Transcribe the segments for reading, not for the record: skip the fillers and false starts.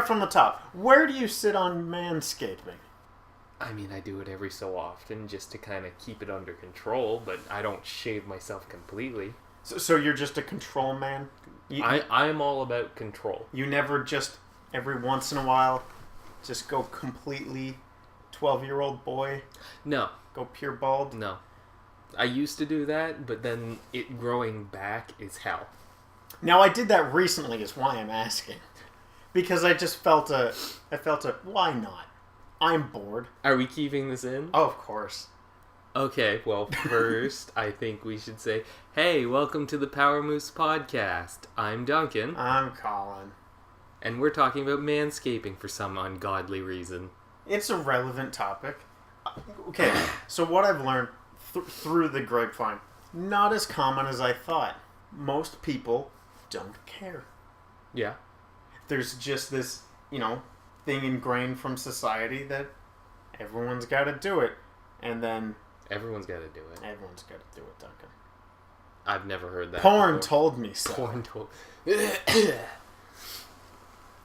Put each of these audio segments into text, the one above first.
start from the top. Where do you sit on manscaping? I mean, I do it every so often just to kind of keep it under control, but I don't shave myself completely. So you're just a control man? I'm all about control. You never just, every once in a while, just go completely 12-year-old boy? No. Go pure bald? No. I used to do that, but then it growing back is hell. Now, I did that recently is why I'm asking. Because I just felt why not? I'm bored. Are we keeping this in? Oh, of course. Okay, well, first, I think we should say, hey, welcome to the Power Moose Podcast. I'm Duncan. I'm Colin. And we're talking about manscaping for some ungodly reason. It's a relevant topic. Okay, so what I've learned through the grapevine, not as common as I thought. Most people don't care. Yeah. There's just this, thing ingrained from society that everyone's got to do it. And then... Everyone's got to do it. Everyone's got to do it, Duncan. I've never heard that Porn before. told me so. Porn told...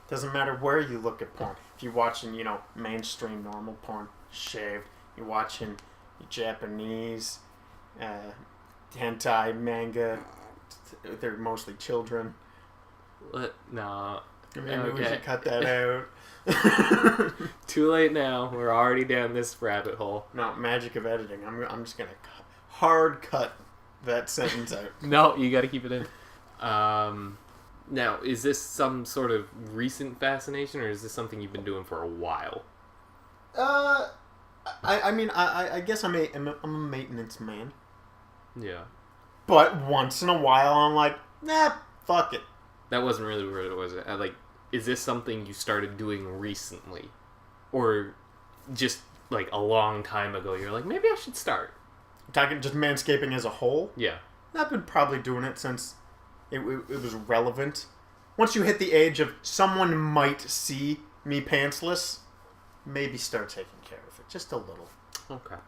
Doesn't matter where you look at porn. If you're watching, mainstream normal porn, shaved. You're watching Japanese, hentai, manga. They're mostly children. No. Maybe we should cut that out. Too late now. We're already down this rabbit hole. No, magic of editing. I'm just going to hard cut that sentence out. No, you got to keep it in. Now, is this some sort of recent fascination, or is this something you've been doing for a while? I guess I'm a maintenance man. Yeah. But once in a while, I'm like, fuck it. That wasn't really what it was. Is this something you started doing recently? Or just, a long time ago, you're like, maybe I should start? Talking just manscaping as a whole? Yeah. I've been probably doing it since it was relevant. Once you hit the age of someone might see me pantsless, maybe start taking care of it. Just a little. Okay.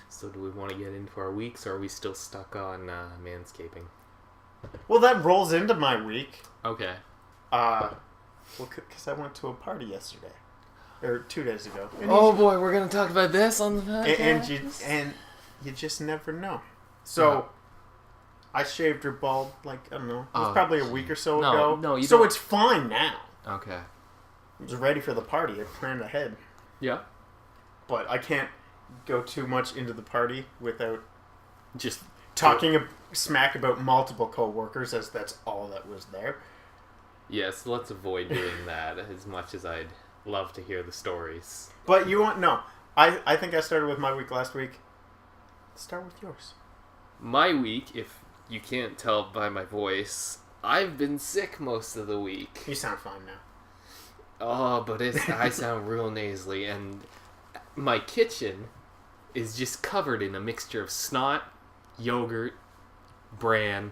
So do we want to get into our weeks, or are we still stuck on manscaping? Well, that rolls into my week. Okay. Because I went to a party yesterday. Or 2 days ago. Boy, we're going to talk about this on the podcast? And you just never know. So, I shaved her bald, I don't know. It was probably a week or so ago. No, so it's fine now. Okay. I was ready for the party. I planned ahead. Yeah. But I can't go too much into the party without just talking smack about multiple coworkers, as that's all that was there. Yes, let's avoid doing that as much as I'd love to hear the stories. But you want... No. I think I started with my week last week. Start with yours. My week, if you can't tell by my voice, I've been sick most of the week. You sound fine now. Oh, but I sound real nasally, and my kitchen is just covered in a mixture of snot, yogurt, bran,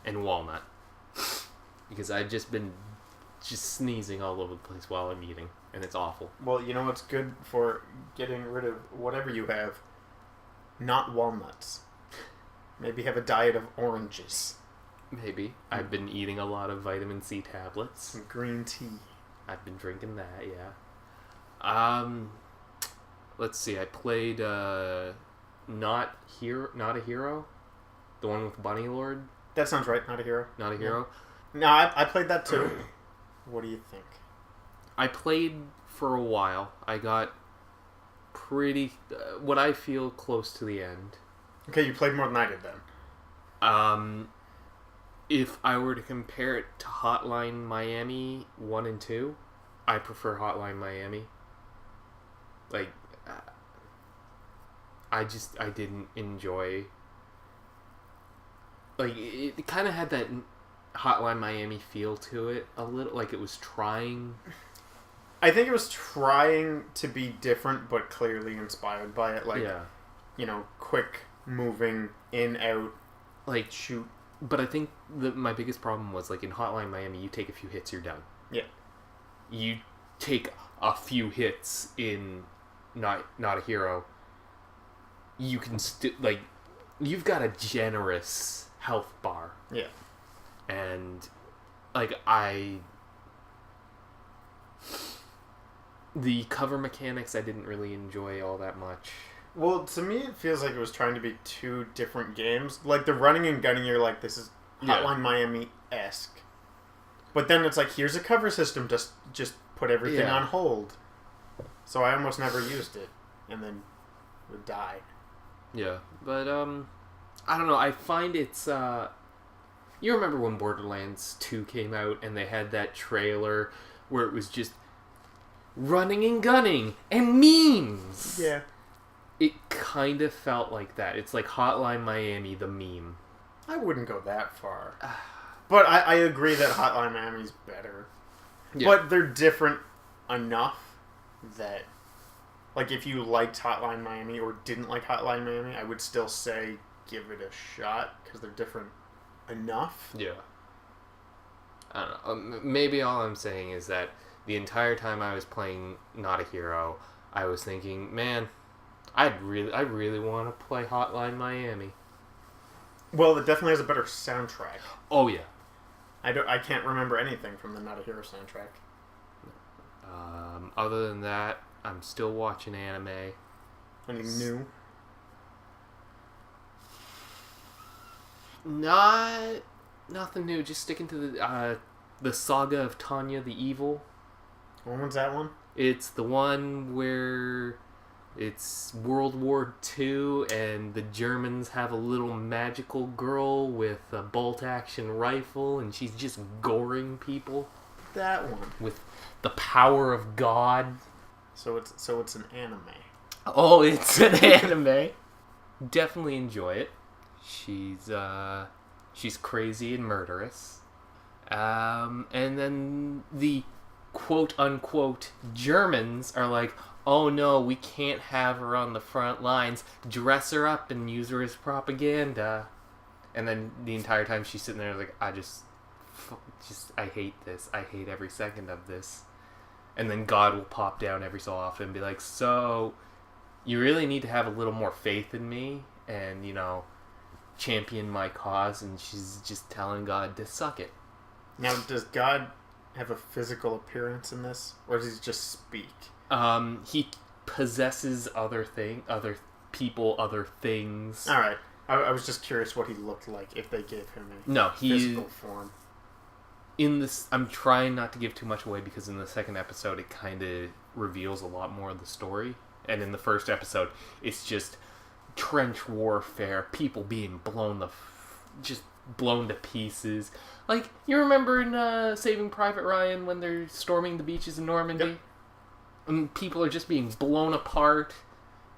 and walnut. Because I've just been sneezing all over the place while I'm eating, and it's awful. Well, you know what's good for getting rid of whatever you have? Not walnuts. Maybe have a diet of oranges. Maybe. I've been eating a lot of vitamin C tablets. Some green tea. I've been drinking that, yeah. Let's see. I played Not a Hero, the one with Bunny Lord. That sounds right. Not a Hero. Not a Hero. No, I played that too. What do you think? I played for a while. I got pretty, what I feel close to the end. Okay, you played more than I did then. If I were to compare it to Hotline Miami 1 and 2, I prefer Hotline Miami. I didn't enjoy... it kind of had that Hotline Miami feel to it a little, like it was trying. I think it was trying to be different, but clearly inspired by it. Quick moving, in, out, shoot. But I think my biggest problem was, in Hotline Miami, you take a few hits, you're done. Yeah. You take a few hits in Not a Hero, you can you've got a generous health bar. Yeah. And, I The cover mechanics I didn't really enjoy all that much. Well, to me, it feels like it was trying to be two different games. Like, the running and gunning, you're like, this is Hotline Miami-esque. But then it's like, here's a cover system, just put everything on hold. So I almost never used it, and then would die. Yeah, but, I don't know, I find it's, you remember when Borderlands 2 came out, and they had that trailer where it was just running and gunning, and memes! Yeah. It kind of felt like that. It's like Hotline Miami, the meme. I wouldn't go that far. But I agree that Hotline Miami's better. Yeah. But they're different enough that, like, if you liked Hotline Miami or didn't like Hotline Miami, I would still say give it a shot because they're different enough. Yeah. I don't know. Maybe all I'm saying is that the entire time I was playing Not a Hero, I was thinking, man, I really want to play Hotline Miami. Well, it definitely has a better soundtrack. Oh yeah. I can't remember anything from the Not a Hero soundtrack. Other than that, I'm still watching anime. Anything new? Nothing new. Just sticking to the saga of Tanya the Evil. When was that one? It's the one where it's World War II and the Germans have a little magical girl with a bolt-action rifle and she's just goring people. That one. With the power of God. So it's an anime. Oh, it's an anime. Definitely enjoy it. She's crazy and murderous. And then the quote-unquote Germans are like, oh no, we can't have her on the front lines. Dress her up and use her as propaganda. And then the entire time she's sitting there like, I hate this. I hate every second of this. And then God will pop down every so often and be like, so, you really need to have a little more faith in me and, champion my cause. And she's just telling God to suck it. Now, does God have a physical appearance in this? Or does he just speak? He possesses other people, other things. All right. I was just curious what he looked like if they gave him a physical form. In this, I'm trying not to give too much away because in the second episode it kind of reveals a lot more of the story. And in the first episode, it's just trench warfare, people being blown to pieces. Like, you remember in Saving Private Ryan when they're storming the beaches in Normandy? Yep. And people are just being blown apart,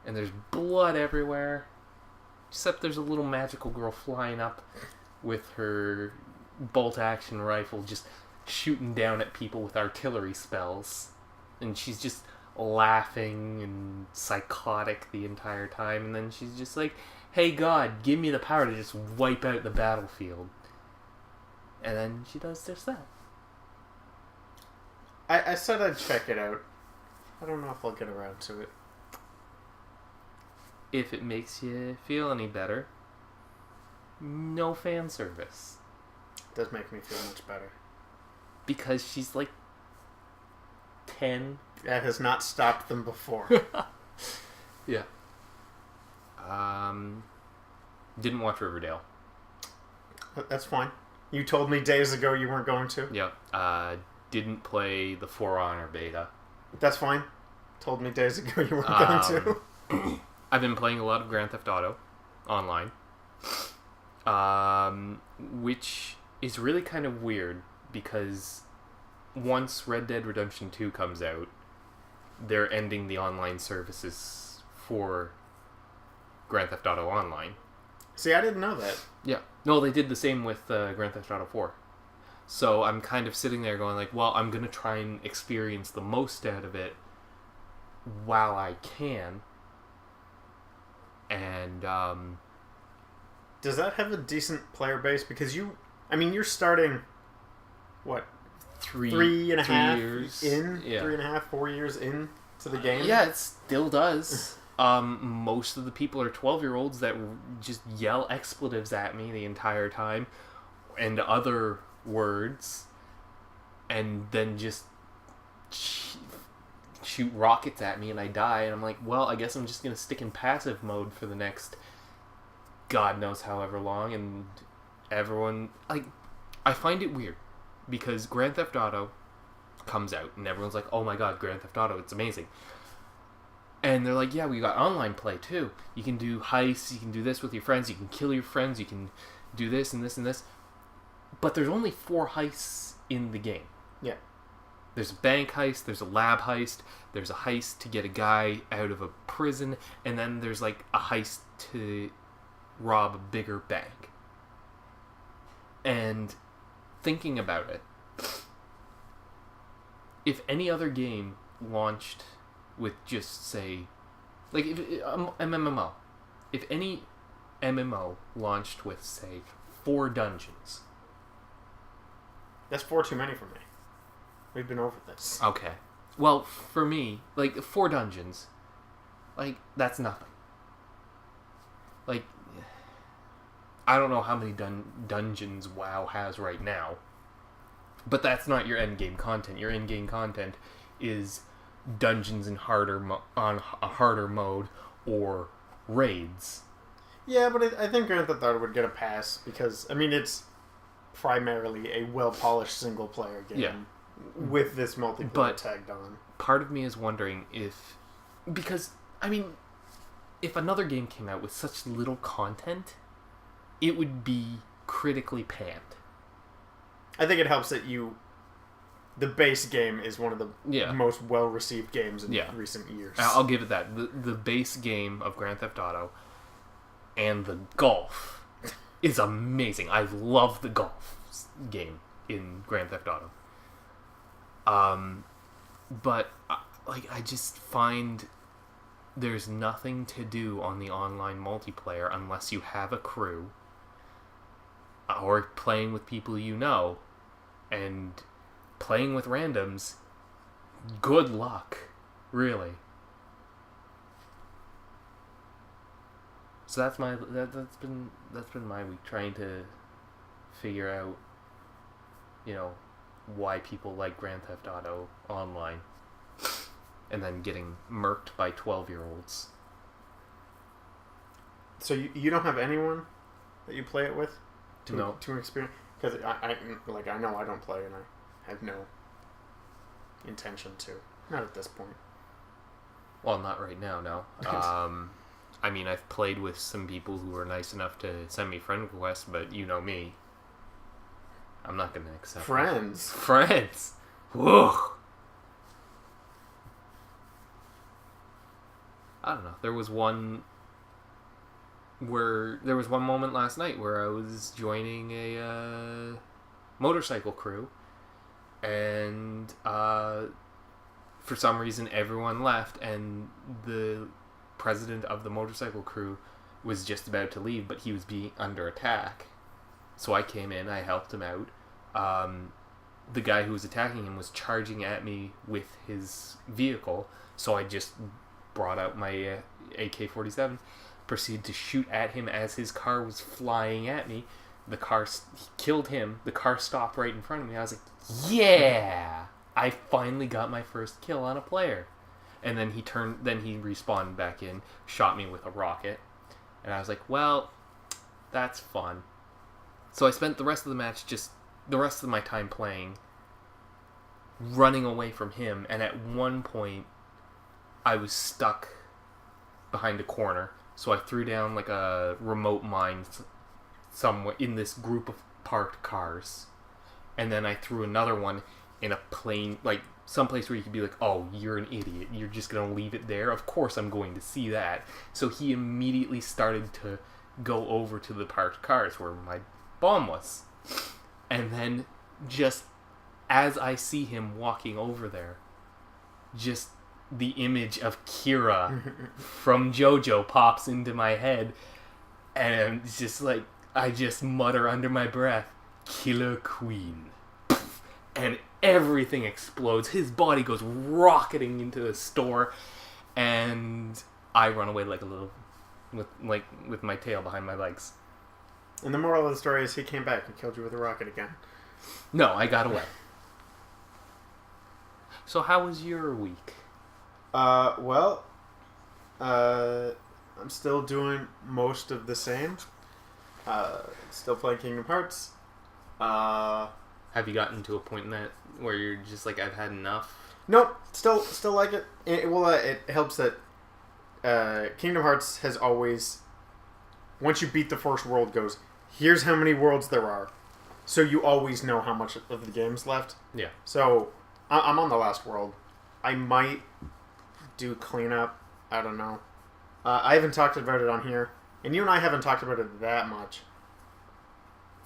and there's blood everywhere. Except there's a little magical girl flying up with her bolt-action rifle just shooting down at people with artillery spells. And she's just laughing and psychotic the entire time. And then she's just like, hey God, give me the power to just wipe out the battlefield. And then she does just that. I said I'd check it out. I don't know if I'll get around to it. If it makes you feel any better, no fan service. It does make me feel much better. Because she's like 10. That has not stopped them before. Yeah. Didn't watch Riverdale. That's fine. You told me days ago you weren't going to. Yeah. Didn't play the For Honor beta. That's fine. Told me days ago you weren't going to. I've been playing a lot of Grand Theft Auto online. Which is really kind of weird because once Red Dead Redemption 2 comes out, they're ending the online services for Grand Theft Auto Online. See, I didn't know that. Yeah. No, they did the same with Grand Theft Auto 4. So I'm kind of sitting there going like, well, I'm going to try and experience the most out of it while I can. And, does that have a decent player base? Because you're starting, what, three and a half years in? Yeah. 3.5, 4 years in to the game? Yeah, it still does. Most of the people are 12-year-olds that just yell expletives at me the entire time. And other words. And then just shoot rockets at me and I die, and I'm like, well, I guess I'm just gonna stick in passive mode for the next God knows however long. And everyone, like, I find it weird because Grand Theft Auto comes out and everyone's like, oh my god, Grand Theft Auto, it's amazing. And they're like, yeah, we got online play too. You can do heists, you can do this with your friends, you can kill your friends, you can do this and this and this. But there's only 4 heists in the game. Yeah. There's a bank heist, there's a lab heist, there's a heist to get a guy out of a prison, and then there's like a heist to rob a bigger bank. And thinking about it, if any other game launched with just, say, like, MMO, if any MMO launched with, say, 4 dungeons. That's 4 too many for me. We've been over this. Okay. Well, for me, like, 4 dungeons, like, that's nothing. Like, I don't know how many dungeons WoW has right now, but that's not your endgame content. Your endgame content is dungeons in on a harder mode or raids. Yeah, but I think Grand Theft Auto would get a pass because, I mean, it's primarily a well-polished single-player game with this multiplayer tagged on. Part of me is wondering if... Because, I mean, if another game came out with such little content, it would be critically panned. I think it helps that the base game is one of the most well-received games in recent years. I'll give it that. The base game of Grand Theft Auto and the golf is amazing. I love the golf game in Grand Theft Auto. But I just find there's nothing to do on the online multiplayer unless you have a crew or playing with people you know, and playing with randoms. Good luck, really. So that's been my week, trying to figure out, why people like Grand Theft Auto online, and then getting murked by 12-year-olds. So you don't have anyone that you play it with to experience? Because I know I don't play, and I have no intention to. Not at this point. Well, not right now, no. I mean, I've played with some people who were nice enough to send me friend requests, but you know me. I'm not going to accept friends. That. Friends! Whoa! I don't know. There was one moment last night where I was joining a motorcycle crew, and for some reason everyone left, and the president of the motorcycle crew was just about to leave, but he was being under attack. So I came in, I helped him out. The guy who was attacking him was charging at me with his vehicle, so I just brought out my AK-47, proceeded to shoot at him as his car was flying at me. He killed him. The car stopped right in front of me. I was like, yeah! I finally got my first kill on a player. And then he respawned back in, shot me with a rocket. And I was like, well, that's fun. So I spent the rest of my time playing, running away from him, and at one point, I was stuck behind a corner, so I threw down like a remote mine somewhere in this group of parked cars, and then I threw another one in a plain, like, someplace where you could be like, oh, you're an idiot, you're just gonna leave it there? Of course I'm going to see that. So he immediately started to go over to the parked cars where my bomb was. And then, just as I see him walking over there, just the image of Kira from JoJo pops into my head, and it's just like, I just mutter under my breath, Killer Queen. And everything explodes. His body goes rocketing into the store, and I run away like a little, with my tail behind my legs. And the moral of the story is he came back and killed you with a rocket again. No, I got away. So how was your week? Well, I'm still doing most of the same. Still playing Kingdom Hearts. Have you gotten to a point in that where you're just like, I've had enough? Nope, still like it. It helps that Kingdom Hearts has always, once you beat the first world, goes, here's how many worlds there are. So you always know how much of the game's left. Yeah. So I'm on the last world. I might do cleanup. I don't know. I haven't talked about it on here. And you and I haven't talked about it that much.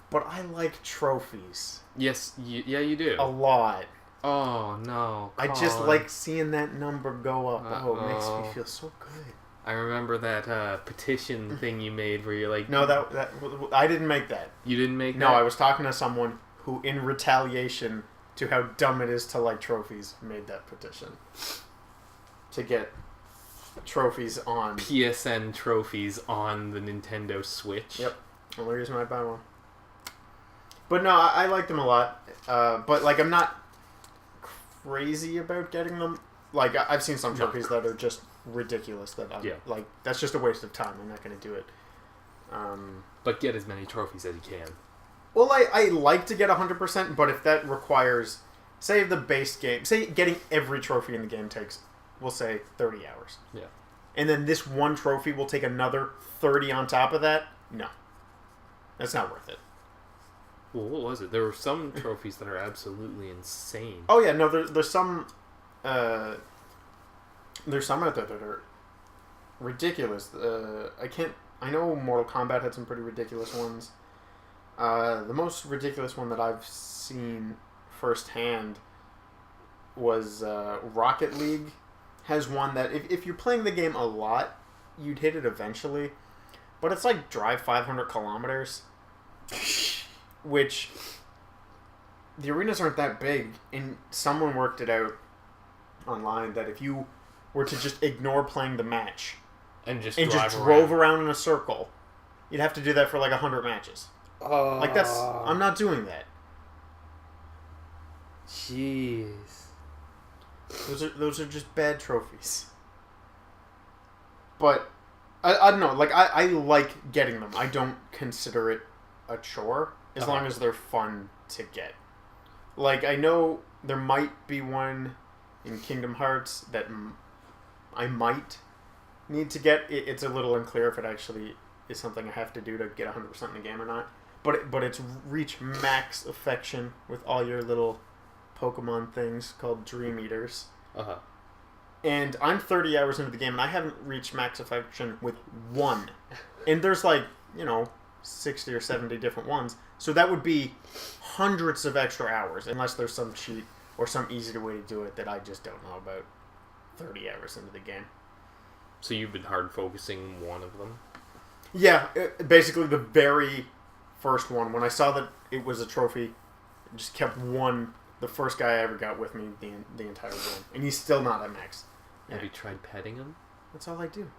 But I like trophies. Yes, you do. A lot. Oh, no. I just like seeing that number go up. Oh, it makes me feel so good. I remember that petition thing you made where you're like... No, that I didn't make that. You didn't make that? No, I was talking to someone who, in retaliation to how dumb it is to like trophies, made that petition. To get trophies on... PSN trophies on the Nintendo Switch. Yep. Only reason I'd buy one. But no, I like them a lot. But like, I'm not crazy about getting them. Like, I've seen some trophies that are just ridiculous. That I'm, like, that's just a waste of time. I'm not going to do it. But get as many trophies as you can. Well, I like to get 100%, but if that requires, say the base game, say getting every trophy in the game takes, we'll say 30 hours. Yeah. And then this one trophy will take another 30 on top of that? No. That's not worth it. Well, what was it? There were some trophies that are absolutely insane. Oh yeah, no, there's some out there that are ridiculous. I know Mortal Kombat had some pretty ridiculous ones. The most ridiculous one that I've seen firsthand was Rocket League has one that if you're playing the game a lot, you'd hit it eventually. But it's like drive 500 kilometers. Which, the arenas aren't that big, and someone worked it out online that if you were to just ignore playing the match and just drove around in a circle, you'd have to do that for like 100 matches. Like I'm not doing that. Jeez. Those are just bad trophies. But I don't know. Like I like getting them. I don't consider it a chore. As long as they're fun to get. Like, I know there might be one in Kingdom Hearts that I might need to get. It's a little unclear if it actually is something I have to do to get 100% in the game or not. But it's reach max affection with all your little Pokemon things called Dream Eaters. Uh-huh. And I'm 30 hours into the game, and I haven't reached max affection with one. And there's like, 60 or 70 different ones. So that would be hundreds of extra hours, unless there's some cheat or some easy way to do it that I just don't know about 30 hours into the game. So you've been hard focusing one of them? Yeah, basically the very first one. When I saw that it was a trophy, I just kept one, the first guy I ever got with me the entire game. And he's still not at max. Have you tried petting him? That's all I do.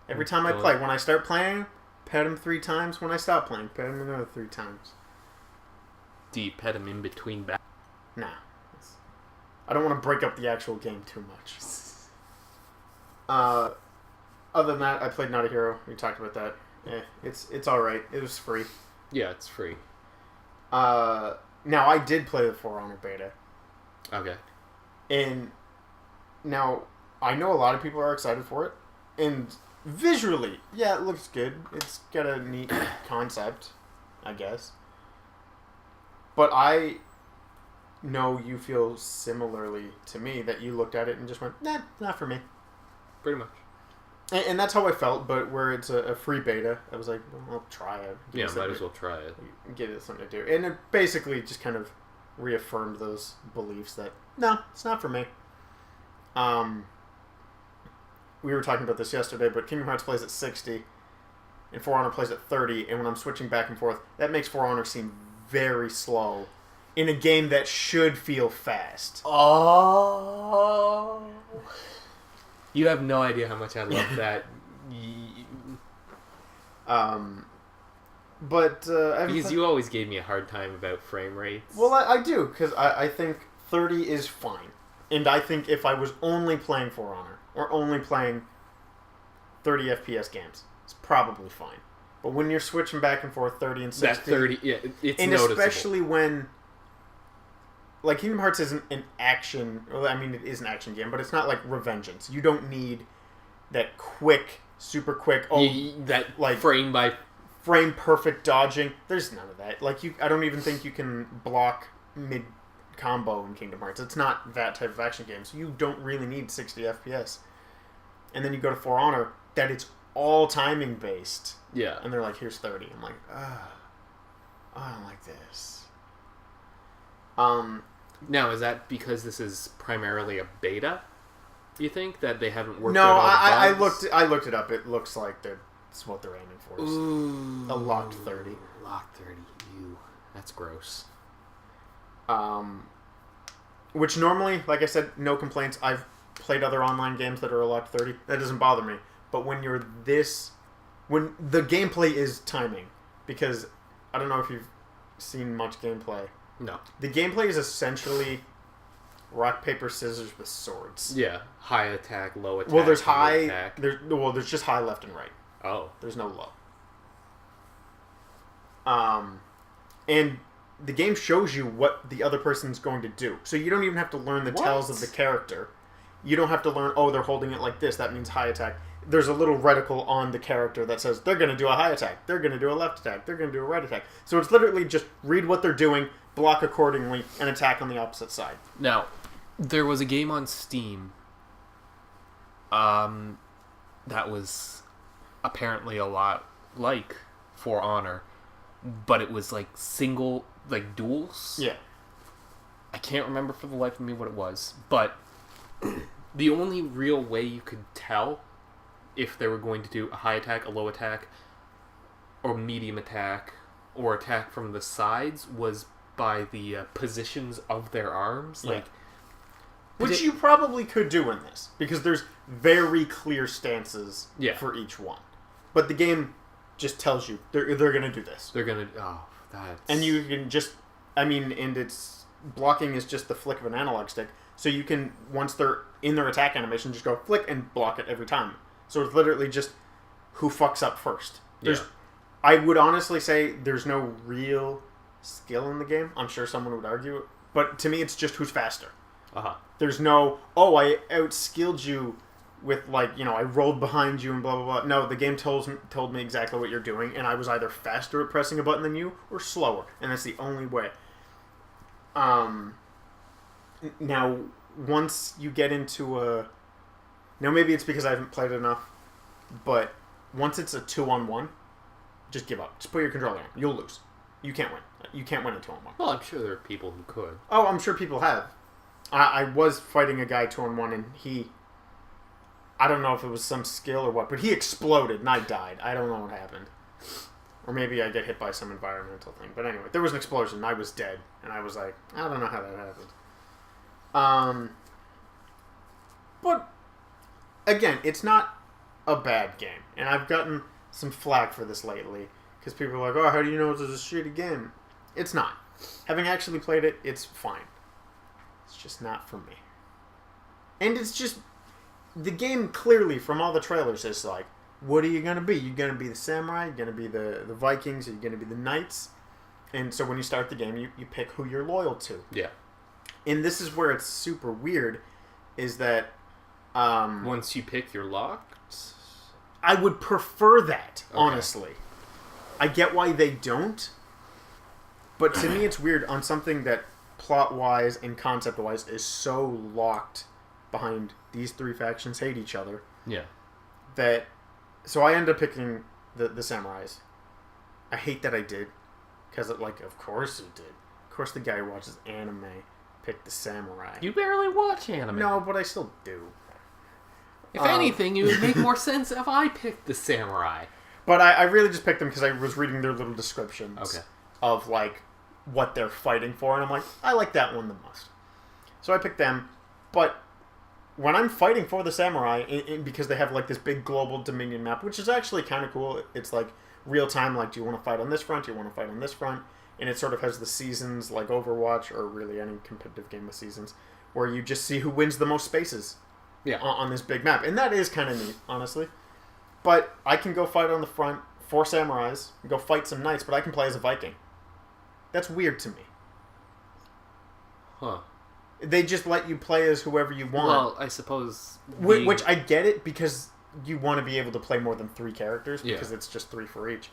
Every time I play. When I start playing, pet him 3 times. When I stop playing, pet him another 3 times. Do you pet him in between battles? Nah. I don't want to break up the actual game too much. Other than that, I played Not a Hero. We talked about that. It's alright. It was free. Yeah, it's free. Now, I did play the For Honor beta. Okay. And now, I know a lot of people are excited for it. And visually, yeah, it looks good. It's got a neat concept, I guess. But I know you feel similarly to me, that you looked at it and just went, nah, not for me. Pretty much. And that's how I felt, but where it's a free beta, I was like, well, I'll try it. Yeah, might as well try it. Give it something to do. And it basically just kind of reaffirmed those beliefs that, no, it's not for me. We were talking about this yesterday, but Kingdom Hearts plays at 60, and For Honor plays at 30, and when I'm switching back and forth, that makes For Honor seem very slow in a game that should feel fast. Oh. You have no idea how much I love that. Because you always gave me a hard time about frame rates. Well, I do, because I think 30 is fine. And I think if I was only playing For Honor or only playing 30 FPS games, it's probably fine. But when you're switching back and forth 30 and 60... That 30, yeah, it's and noticeable. especially when... Like, Kingdom Hearts isn't an action... Well, I mean, it is an action game, but it's not like Revengeance. You don't need that quick, super quick... that like frame by... Frame perfect dodging. There's none of that. Like, I don't even think you can block mid-combo in Kingdom Hearts. It's not that type of action game, so you don't really need 60 FPS. And then you go to For Honor, that it's all timing based. Yeah. And they're like, here's 30. I'm like, I don't like this. Now, is that because this is primarily a beta? You think that they haven't worked? No, out all the bugs? I looked it up. It looks like that's what they're aiming for. Ooh, a locked 30. Locked 30. Ew, that's gross. Which normally, like I said, no complaints. I've played other online games that are a locked 30. That doesn't bother me. But when you're when the gameplay is timing, because I don't know if you've seen much gameplay. No. The gameplay is essentially rock, paper, scissors with swords. Yeah. High attack, low attack. Well, there's low high. attack. There's just high, left, and right. Oh. There's no low. And the game shows you what the other person's going to do. So you don't even have to learn the tells of the character. You don't have to learn, they're holding it like this. That means high attack. There's a little reticle on the character that says they're going to do a high attack. They're going to do a left attack. They're going to do a right attack. So it's literally just read what they're doing, block accordingly, and attack on the opposite side. Now, there was a game on Steam that was apparently a lot like For Honor, but it was like single, like duels. Yeah. I can't remember for the life of me what it was, but the only real way you could tell if they were going to do a high attack, a low attack, or medium attack, or attack from the sides was by the positions of their arms. Yeah. Like, which you probably could do in this, because there's very clear stances for each one. But the game just tells you they're going to do this. They're going to... Oh, that's... And you can just... I mean, and it's... Blocking is just the flick of an analog stick. So you can, once they're in their attack animation, just go flick and block it every time. So it's literally just who fucks up first. I would honestly say there's no real skill in the game. I'm sure someone would argue it. But to me, it's just who's faster. Uh-huh. There's no, I outskilled you with, like, I rolled behind you and blah, blah, blah. No, the game told me exactly what you're doing, and I was either faster at pressing a button than you or slower. And that's the only way. Now, once you get into a... Now, maybe it's because I haven't played enough, but once it's a 2-on-1, just give up. Just put your controller in. You'll lose. You can't win. You can't win a 2-on-1. Well, I'm sure there are people who could. Oh, I'm sure people have. I was fighting a guy 2-on-1, and he... I don't know if it was some skill or what, but he exploded, and I died. I don't know what happened. Or maybe I get hit by some environmental thing. But anyway, there was an explosion, and I was dead. And I was like, I don't know how that happened. But, again, it's not a bad game. And I've gotten some flack for this lately. Because people are like, how do you know it's a shitty game? It's not. Having actually played it, it's fine. It's just not for me. And it's just... The game, clearly, from all the trailers, is like, what are you going to be? You're going to be the samurai? You're going to be the Vikings? Are you going to be the knights? And so when you start the game, you pick who you're loyal to. Yeah. And this is where it's super weird, is that... Once you pick your locked? I would prefer that, honestly. I get why they don't, but to me it's weird on something that plot-wise and concept-wise is so locked behind these three factions hate each other. Yeah. That... So I end up picking the samurais. I hate that I did. Because, of course you did. Of course the guy who watches anime picked the samurai. You barely watch anime. No, but I still do. If anything, it would make more sense if I picked the samurai. But I really just picked them because I was reading their little descriptions of, what they're fighting for. And I'm like, I like that one the most. So I picked them. But... When I'm fighting for the samurai, because they have, this big global Dominion map, which is actually kind of cool. It's, real time, do you want to fight on this front? Do you want to fight on this front? And it sort of has the seasons, like Overwatch, or really any competitive game with seasons, where you just see who wins the most spaces on this big map. And that is kind of neat, honestly. But I can go fight on the front, 4 samurais, go fight some knights, but I can play as a Viking. That's weird to me. Huh. They just let you play as whoever you want. Well, I suppose... Which I get it, because you want to be able to play more than 3 characters, because it's just 3 for each.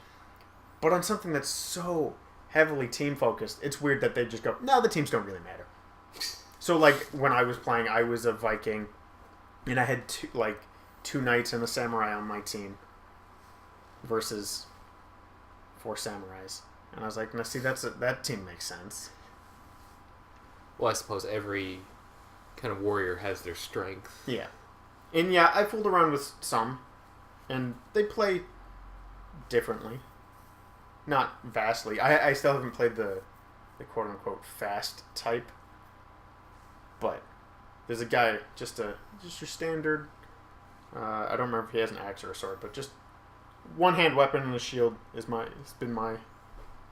But on something that's so heavily team-focused, it's weird that they just go, no, the teams don't really matter. So, like, when I was playing, I was a Viking, and I had 2 knights and a samurai on my team versus 4 samurais. And I was like, now see, that team makes sense. Well, I suppose every kind of warrior has their strength. Yeah. And yeah, I fooled around with some, and they play differently. Not vastly. I still haven't played the quote-unquote fast type. But there's a guy, just your standard, I don't remember if he has an axe or a sword, but just one-hand weapon and a shield has been my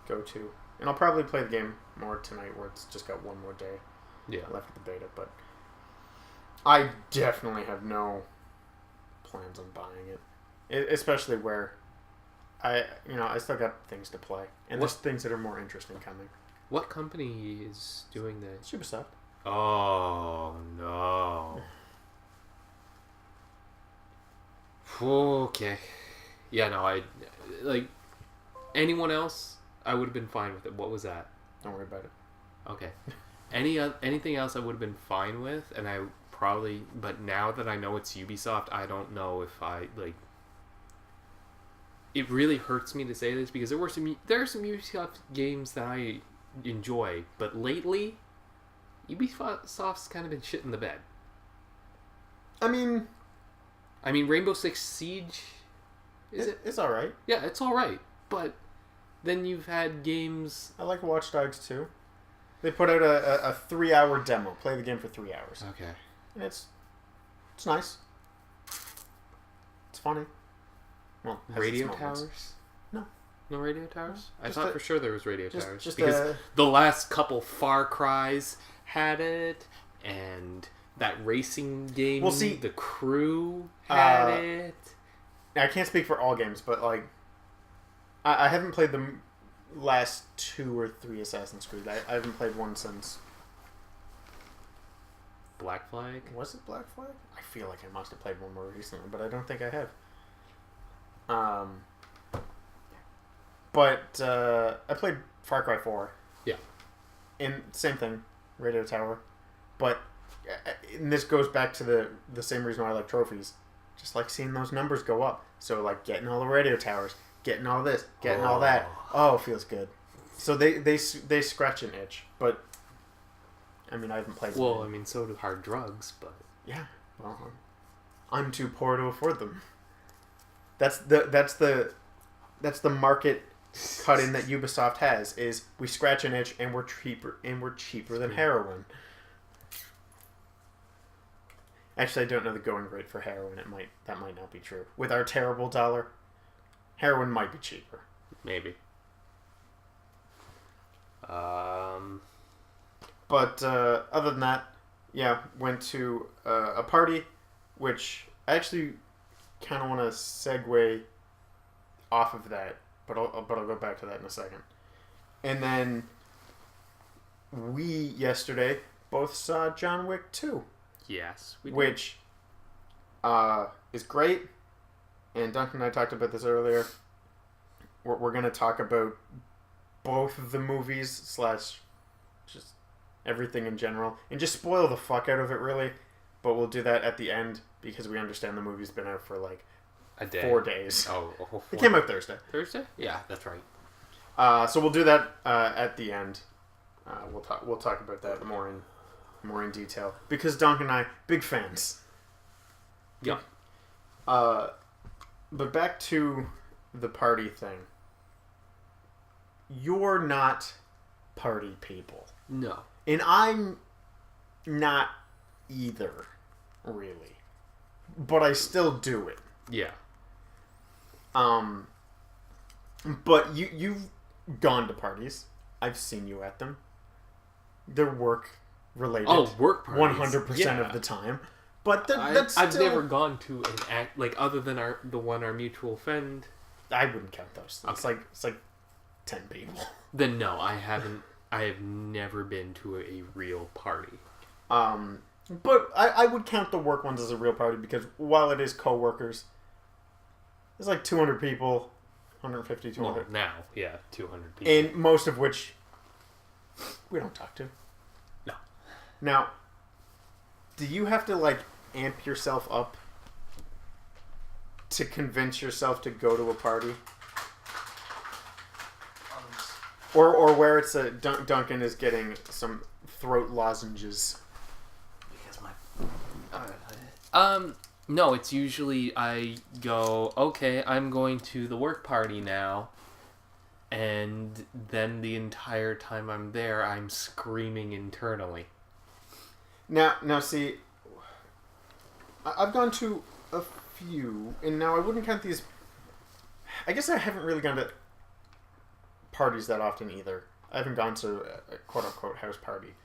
go-to. And I'll probably play the game more tonight, where it's just got one more day left of the beta. But I definitely have no plans on buying it, especially where I still got things to play, and there's things that are more interesting coming. What company is doing this? Ubisoft. Oh no. Okay. Yeah, no, I like anyone else. I would have been fine with it. What was that? Don't worry about it. Okay. Anything else I would have been fine with, and I probably. But now that I know it's Ubisoft, I don't know if I like. It really hurts me to say this because there are some Ubisoft games that I enjoy, but lately, Ubisoft's kind of been shit in the bed. I mean, Rainbow Six Siege. It's all right. Yeah, it's all right, but. Then you've had games... I like Watch Dogs 2. They put out a 3-hour demo. Play the game for 3 hours. Okay. And it's nice. It's funny. Well, Radio Towers? No. No Radio Towers? I thought for sure there was Radio Towers. Just because the last couple Far Cries had it, and that racing game, The Crew had it. I can't speak for all games, but like... I haven't played the last 2 or 3 Assassin's Creed. I haven't played one since... Black Flag? Was it Black Flag? I feel like I must have played one more recently, but I don't think I have. But I played Far Cry 4. Yeah. And same thing, Radio Tower. But and this goes back to the same reason why I like trophies. Just like seeing those numbers go up. So like getting all the radio towers... Getting all this, getting all that. Oh, it feels good. So they scratch an itch, but I haven't played. Well, so do hard drugs, but yeah. Well, I'm too poor to afford them. That's the market cut-in that Ubisoft has. Is we scratch an itch and we're cheaper than heroin. Actually, I don't know the going rate for heroin. That might not be true. With our terrible dollar. Heroin might be cheaper. Maybe. But other than that, yeah, went to a party, which I actually kind of want to segue off of that, but I'll go back to that in a second. And then we yesterday both saw John Wick 2. Yes, we did. Which is great. And Duncan and I talked about this earlier. We're going to talk about both of the movies / just everything in general. And just spoil the fuck out of it, really. But we'll do that at the end because we understand the movie's been out for like a day. 4 days. Oh, it came out Thursday. Thursday? Yeah, that's right. So we'll do that at the end. We'll talk about that more in detail. Because Duncan and I, big fans. Yeah. But back to the party thing. You're not party people. No. And I'm not either, really. But I still do it. Yeah. But you've gone to parties. I've seen you at them. They're work related. Oh, work parties. 100% of the time. But that's I've still... never gone to an act like other than the one our mutual friend. I wouldn't count those. Okay. It's like 10 people. Then no, I haven't. I have never been to a real party. But I would count the work ones as a real party because while it is co-workers, there's like 200 people, 150, 200. Well, now, yeah, 200 people. And most of which we don't talk to. No. Now, do you have to like amp yourself up to convince yourself to go to a party? Or where it's a Duncan is getting some throat lozenges. No, it's usually I go, okay, I'm going to the work party now, and then the entire time I'm there, I'm screaming internally. Now, see, I've gone to a few, and now I wouldn't count these. I guess I haven't really gone to parties that often either. I haven't gone to a quote-unquote house party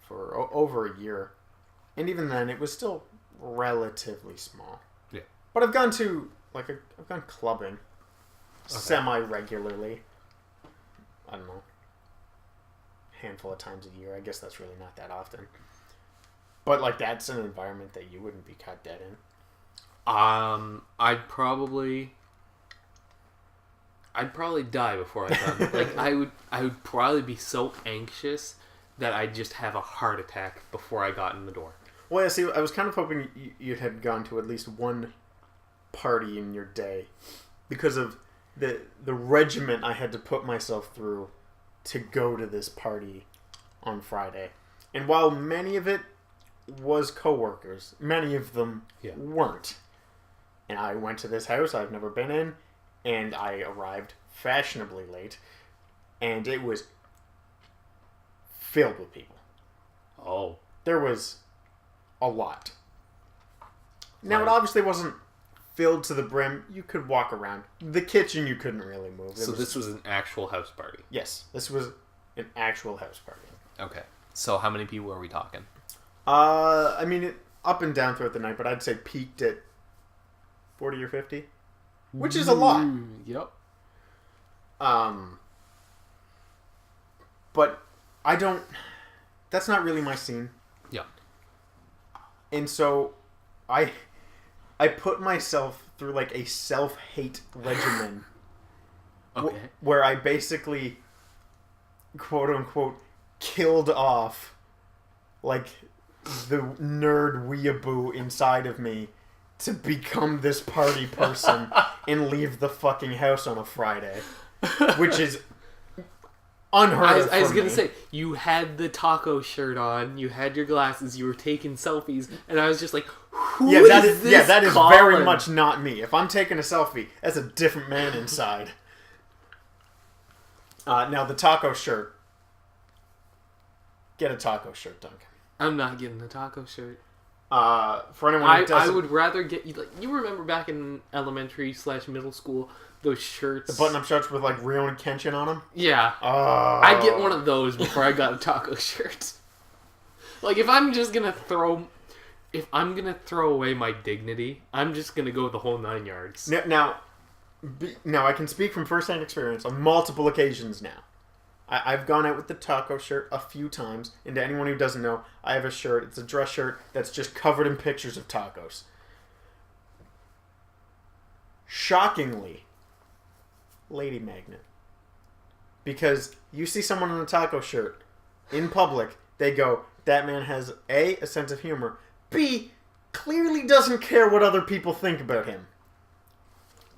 for over a year. And even then, it was still relatively small. Yeah. But I've gone to, I've gone clubbing semi-regularly. I don't know. Handful of times a year. I guess that's really not that often. But, that's an environment that you wouldn't be caught dead in. I'd probably die before I done. I would probably be so anxious that I'd just have a heart attack before I got in the door. Well, yeah, see, I was kind of hoping you had gone to at least one party in your day because of the regiment I had to put myself through to go to this party on Friday. And while many of it was coworkers, many of them weren't. And I went to this house I've never been in, and I arrived fashionably late, and it was filled with people. Oh. There was a lot. Now, it obviously wasn't filled to the brim. You could walk around. The kitchen you couldn't really move. So this was an actual house party? Yes, this was an actual house party. Okay. So how many people are we talking? I mean, it up and down throughout the night, but I'd say peaked at 40 or 50, which is a lot. Yep. But I don't... That's not really my scene. Yeah. And so I put myself through a self-hate regimen. Okay. Where I basically, quote-unquote, killed off the nerd weeaboo inside of me to become this party person and leave the fucking house on a Friday. Which is unheard of for me. I was going to say, you had the taco shirt on, you had your glasses, you were taking selfies, and I was just like, who is this that is Colin? very much not me. If I'm taking a selfie, that's a different man inside. Now, the taco shirt. Get a taco shirt, Duncan. I'm not getting the taco shirt. For anyone who doesn't... I would rather get... you remember back in elementary / middle school, those shirts... The button-up shirts with, Ryo and Kenshin on them? Yeah. Oh. I'd get one of those before I got a taco shirt. If I'm just gonna throw... If I'm gonna throw away my dignity, I'm just gonna go the whole 9 yards. Now, I can speak from first-hand experience on multiple occasions now. I've gone out with the taco shirt a few times, and to anyone who doesn't know, I have a shirt. It's a dress shirt that's just covered in pictures of tacos. Shockingly, lady magnet. Because you see someone in a taco shirt in public, they go, that man has A, a sense of humor, B, clearly doesn't care what other people think about him.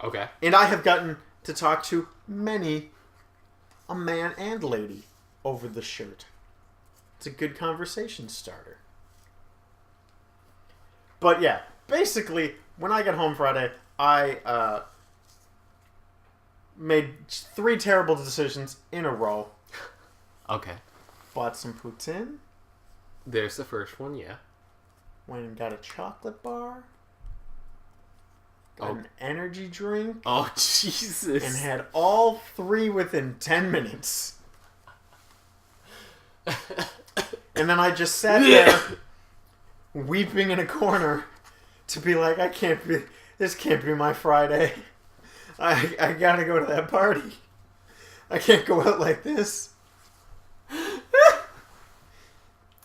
Okay. And I have gotten to talk to many a man and lady over the shirt. It's a good conversation starter. But yeah, basically, when I got home Friday, I made 3 terrible decisions in a row. Okay. Bought some poutine. There's the first one, yeah. Went and got a chocolate bar. Got an energy drink. Oh, Jesus. And had all 3 within 10 minutes. And And then I just sat there, weeping in a corner, to be like, this can't be my Friday. I gotta go to that party. I can't go out like this.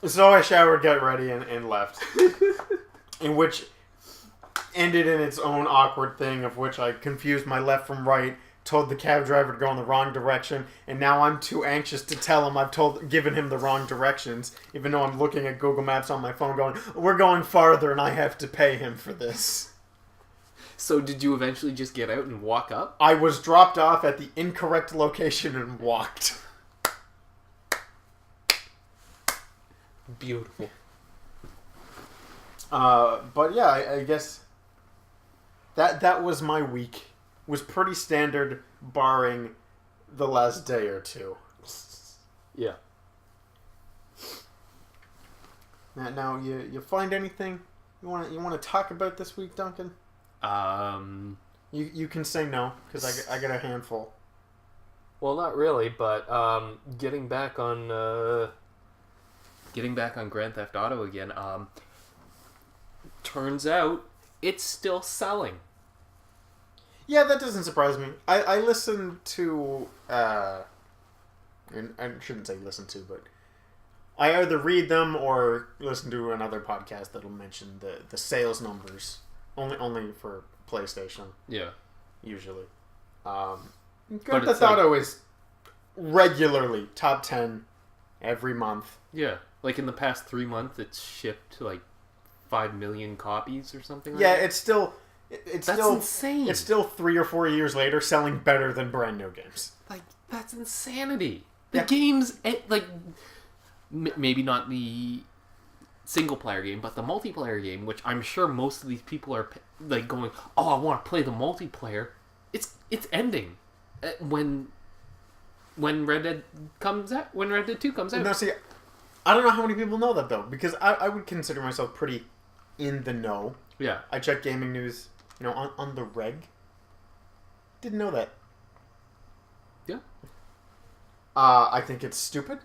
So I showered, got ready, and left. In which ended in its own awkward thing of which I confused my left from right, told the cab driver to go in the wrong direction, and now I'm too anxious to tell him I've given him the wrong directions, even though I'm looking at Google Maps on my phone going, we're going farther and I have to pay him for this. So did you eventually just get out and walk up? I was dropped off at the incorrect location and walked. Beautiful. But yeah, I guess that was my week. Was pretty standard, barring the last day or two. Yeah. Now you find anything you want to talk about this week, Duncan? You can say no because I got a handful. Well, not really, but getting back on Grand Theft Auto again. Turns out it's still selling. Yeah, that doesn't surprise me. I listened to and I shouldn't say listen to, but I either read them or listen to another podcast that'll mention the sales numbers only for PlayStation. Yeah, usually. Grand Theft Auto is regularly top 10 every month. Yeah, like in the past 3 months, it's shipped like 5 million copies or something. Yeah, like it's still insane. It's still 3 or 4 years later selling better than brand new games. Like that's insanity. The games like maybe not the single player game, but the multiplayer game, which I'm sure most of these people are like going, "Oh, I want to play the multiplayer." It's ending when Red Dead comes out. When Red Dead 2 comes out. Now, see, I don't know how many people know that though, because I would consider myself pretty in the know. Yeah, I check gaming news, on the reg. Didn't know that. Yeah. I think it's stupid.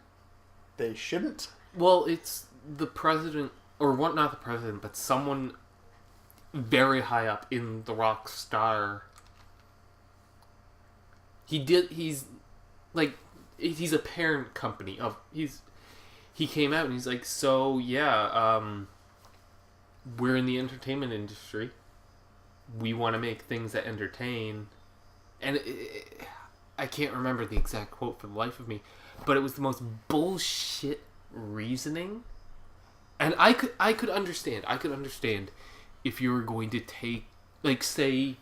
They shouldn't. Well, it's the president, or what? Not the president, but someone very high up in the Rockstar. He's a parent company of. He came out and he's like, so yeah, we're in the entertainment industry. We want to make things that entertain, and I can't remember the exact quote for the life of me, but it was the most bullshit reasoning. And I could understand. I could understand if you were going to take, like, say,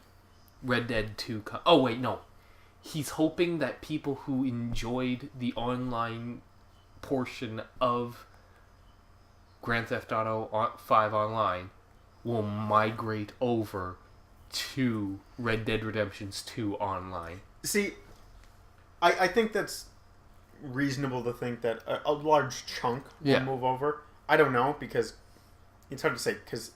Red Dead 2. Oh wait, no. He's hoping that people who enjoyed the online portion of Grand Theft Auto 5 Online will migrate over to Red Dead Redemption's 2 Online. See, I think that's reasonable to think that a large chunk will move over. I don't know, because it's hard to say, because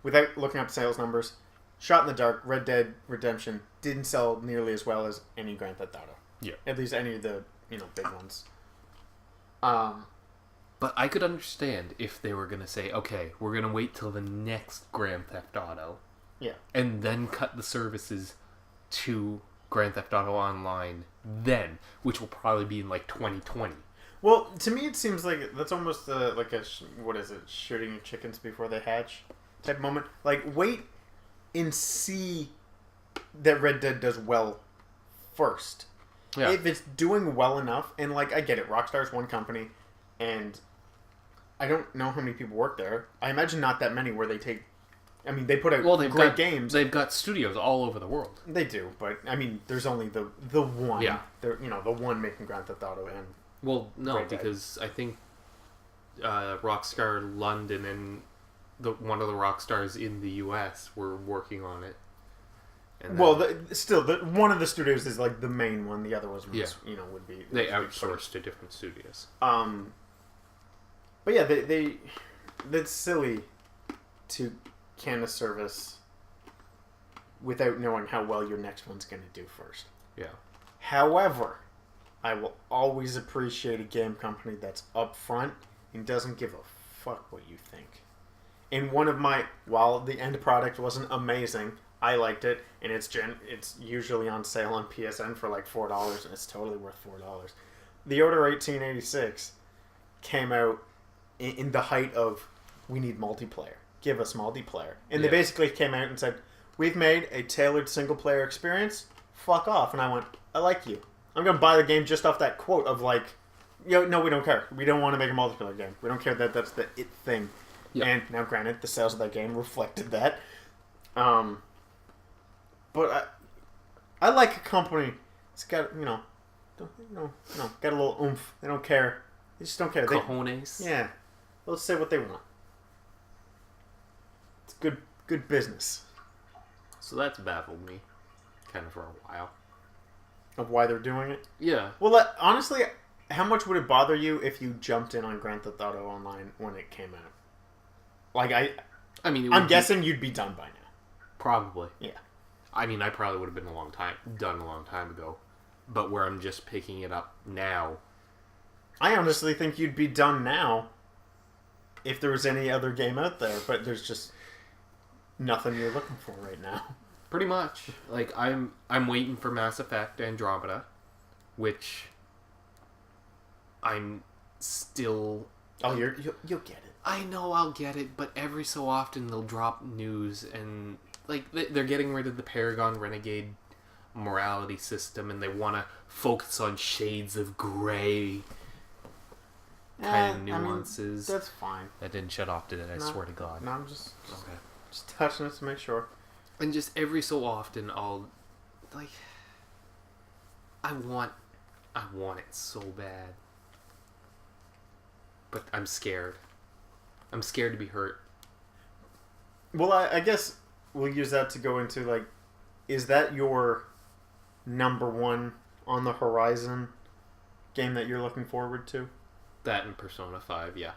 without looking up sales numbers, Shot in the Dark, Red Dead Redemption didn't sell nearly as well as any Grand Theft Auto. Yeah. At least any of the, big ones. But I could understand if they were going to say, okay, we're going to wait till the next Grand Theft Auto. Yeah. And then cut the services to Grand Theft Auto Online then, which will probably be in, 2020. Well, to me it seems like that's almost like a, what is it, shooting your chickens before they hatch type moment. Like, wait and see that Red Dead does well first. Yeah. If it's doing well enough, and I get it, Rockstar's one company, and I don't know how many people work there. I imagine not that many where they take... I mean, they put out great games. They've got studios all over the world. They do, but, I mean, there's only the one. Yeah. The one making Grand Theft Auto and... Well, no, because I think Rockstar London and one of the Rockstars in the US were working on it. And well, one of the studios is the main one. The other ones, would be... They outsourced to different studios. But yeah, that's silly to can a service without knowing how well your next one's going to do first. Yeah. However, I will always appreciate a game company that's upfront and doesn't give a fuck what you think. And one of my, while the end product wasn't amazing, I liked it, and it's usually on sale on PSN for like $4, and it's totally worth $4. The Order 1886 came out in the height of, we need multiplayer. Give us multiplayer. And they basically came out and said, we've made a tailored single-player experience. Fuck off. And I went, I like you. I'm going to buy the game just off that quote of like, no, we don't care. We don't want to make a multiplayer game. We don't care that that's the it thing. Yep. And now, granted, the sales of that game reflected that. But I like a company that's got, got a little oomph. They don't care. They just don't care. Cojones. Yeah. Let's say what they want. It's good business. So that's baffled me kind of for a while. Of why they're doing it? Yeah. Well, honestly, how much would it bother you if you jumped in on Grand Theft Auto Online when it came out? Like, I'm guessing you'd be done by now. Probably. Yeah. I mean, I probably would have been done a long time ago. But where I'm just picking it up now. I honestly think you'd be done now if there was any other game out there, but there's just nothing you're looking for right now. Pretty much. Like, I'm waiting for Mass Effect Andromeda, which I'm still... Oh, you'll get it. I know I'll get it, but every so often they'll drop news and, like, they're getting rid of the Paragon Renegade morality system and they want to focus on shades of gray kind of nuances. I mean, that's fine. That didn't shut off, did it? I swear to God. No, I'm just touching it to make sure. And just every so often I'll, like, I want it so bad. But I'm scared. I'm scared to be hurt. Well, I guess we'll use that to go into, like, is that your number one on the horizon game that you're looking forward to? That and Persona 5, yeah.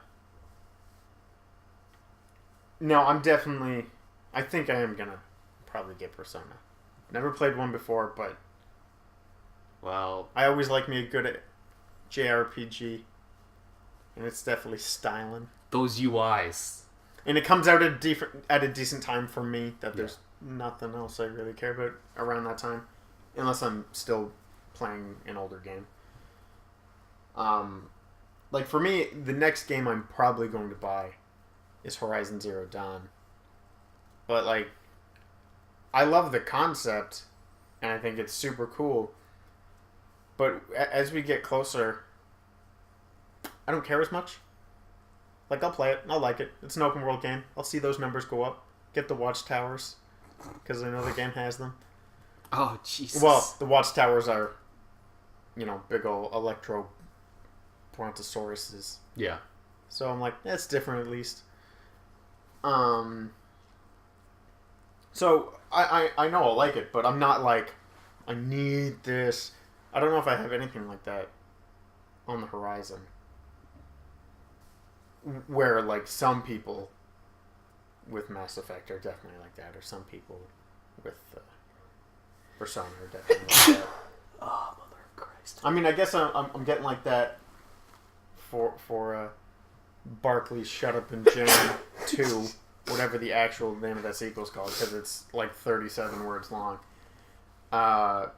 No, I think I am gonna probably get Persona. Never played one before, but... Well... I always like me a good JRPG. And it's definitely styling. Those UIs. And it comes out at a decent time for me, that there's nothing else I really care about around that time. Unless I'm still playing an older game. Like, for me, the next game I'm probably going to buy is Horizon Zero Dawn. But, like, I love the concept, and I think it's super cool. But as we get closer, I don't care as much. Like, I'll play it. I'll like it. It's an open world game. I'll see those numbers go up. Get the watchtowers. Because I know the game has them. Oh, Jesus. Well, the watchtowers are, big old electro brontosauruses. Yeah. So I'm like, that's different at least. So I know I'll like it, but I'm not like, I need this. I don't know if I have anything like that on the horizon. Where, like, some people with Mass Effect are definitely like that, or some people with Persona are definitely like that. Oh, Mother of Christ. I mean, I guess I'm getting like that for Barclay's Shut Up and Jam 2, whatever the actual name of that sequel is called, because it's like 37 words long.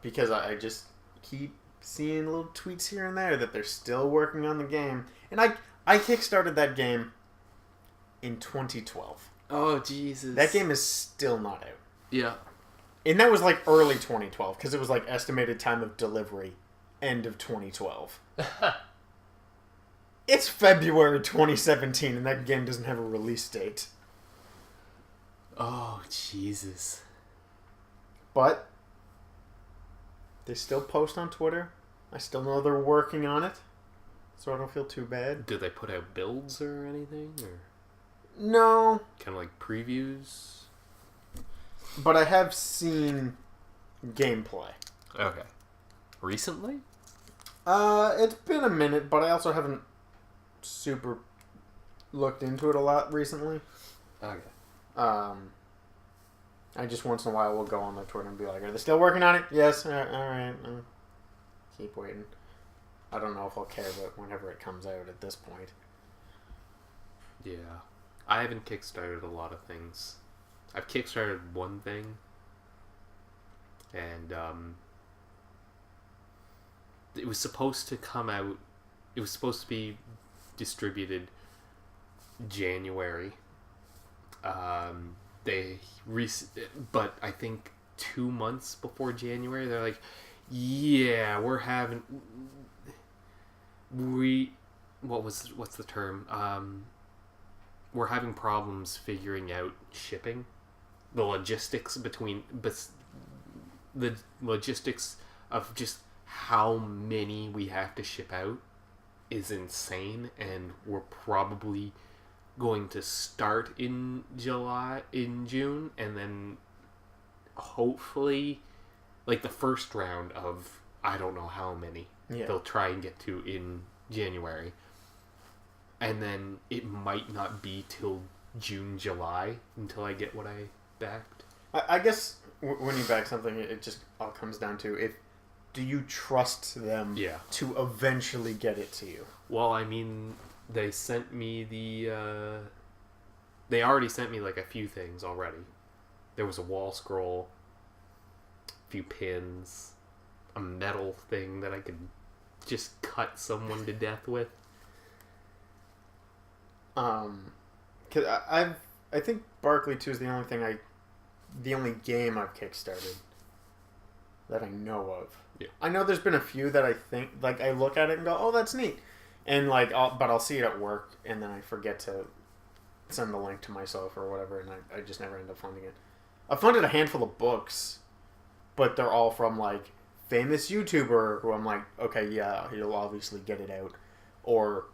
Because I just keep seeing little tweets here and there that they're still working on the game. And I kickstarted that game in 2012. Oh, Jesus. That game is still not out. Yeah. And that was like early 2012, because it was like estimated time of delivery, end of 2012. It's February 2017, and that game doesn't have a release date. Oh, Jesus. But they still post on Twitter. I still know they're working on it, so I don't feel too bad. Did they put out builds or anything? Or no. Kind of like previews? But I have seen gameplay. Okay. Recently? It's been a minute, but I also haven't super looked into it a lot recently. Okay. I just once in a while will go on their Twitter and be like, are they still working on it? Yes. Alright. Keep waiting. I don't know if I'll care about whenever it comes out at this point. Yeah. I haven't kickstarted a lot of things. I've kickstarted one thing, and it was supposed to come out. It was supposed to be distributed January. But I think 2 months before January, they're like, "Yeah, what's the term? We're having problems figuring out shipping, the logistics the logistics of just how many we have to ship out is insane, and we're probably going to start in June, and then hopefully like the first round of I don't know how many they'll try and get to in January, and then it might not be till June, July until I get what I backed. I guess when you back something, it just all comes down to do you trust them to eventually get it to you? Well, I mean, they already sent me like a few things already. There was a wall scroll, a few pins, a metal thing that I could just cut someone to death with. 'Cause I think Barkley 2 is the only game I've kickstarted that I know of. Yeah. I know there's been a few that I think, like, I look at it and go, oh, that's neat. And, like, I'll see it at work, and then I forget to send the link to myself or whatever, and I just never end up funding it. I've funded a handful of books, but they're all from, like, famous YouTuber who I'm like, okay, yeah, he'll obviously get it out. Or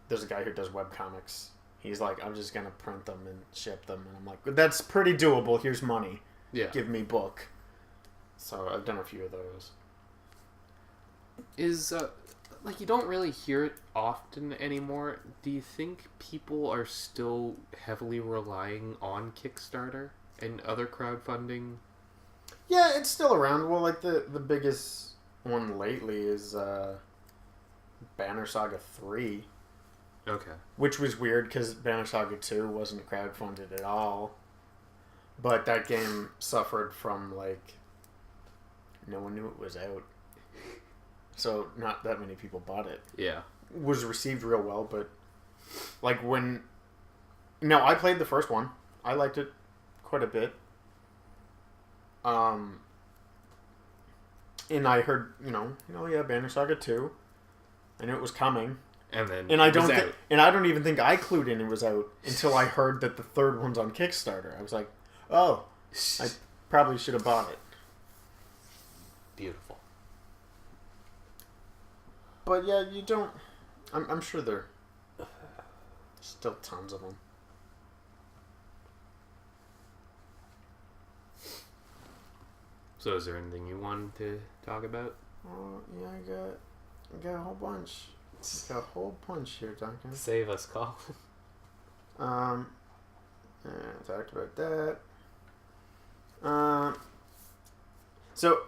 there's a guy who does webcomics. He's like, I'm just going to print them and ship them. And I'm like, that's pretty doable. Here's money. Yeah. Give me book. So I've done a few of those. You don't really hear it often anymore. Do you think people are still heavily relying on Kickstarter and other crowdfunding? Yeah, it's still around. Well, like the biggest one lately is Banner Saga 3. Okay. Which was weird because Banner Saga 2 wasn't crowdfunded at all. But that game suffered from, like, no one knew it was out. So not that many people bought it. Yeah. It was received real well, but like when... No, I played the first one. I liked it quite a bit. And I heard, yeah, Banner Saga 2. I knew it was coming. And I don't even think I clued in it was out until I heard that the third one's on Kickstarter. I was like, oh, I probably should have bought it. Beautiful. But yeah, you don't... I'm sure there are still tons of them. So is there anything you wanted to talk about? Oh, yeah, I got a whole bunch. Got a whole bunch here, Duncan. Save us, Colin. I talked about that. So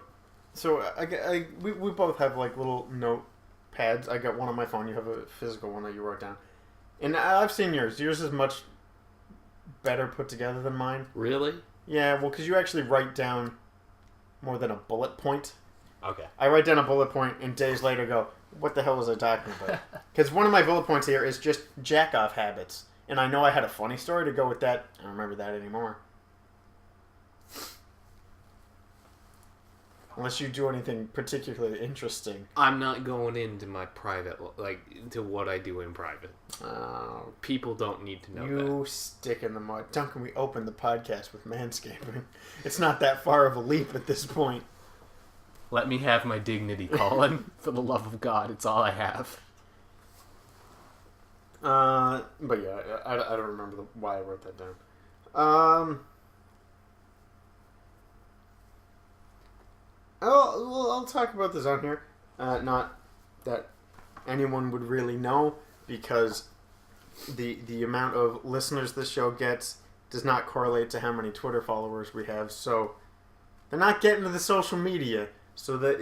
we both have like little notepads. I got one on my phone. You have a physical one that you wrote down, and I've seen yours. Yours is much better put together than mine. Really? Yeah. Well, because you actually write down more than a bullet point. Okay. I write down a bullet point and days later go, what the hell was I talking about? Because one of my bullet points here is just jack-off habits. And I know I had a funny story to go with that. I don't remember that anymore. Unless you do anything particularly interesting. I'm not going into my private, to what I do in private. People don't need to know that. You stick in the mud. Duncan, we opened the podcast with manscaping. It's not that far of a leap at this point. Let me have my dignity, Colin. For the love of God, it's all I have. But yeah, I don't remember why I wrote that down. I'll talk about this on here. Not that anyone would really know, because the amount of listeners this show gets does not correlate to how many Twitter followers we have. So they're not getting to the social media. So that,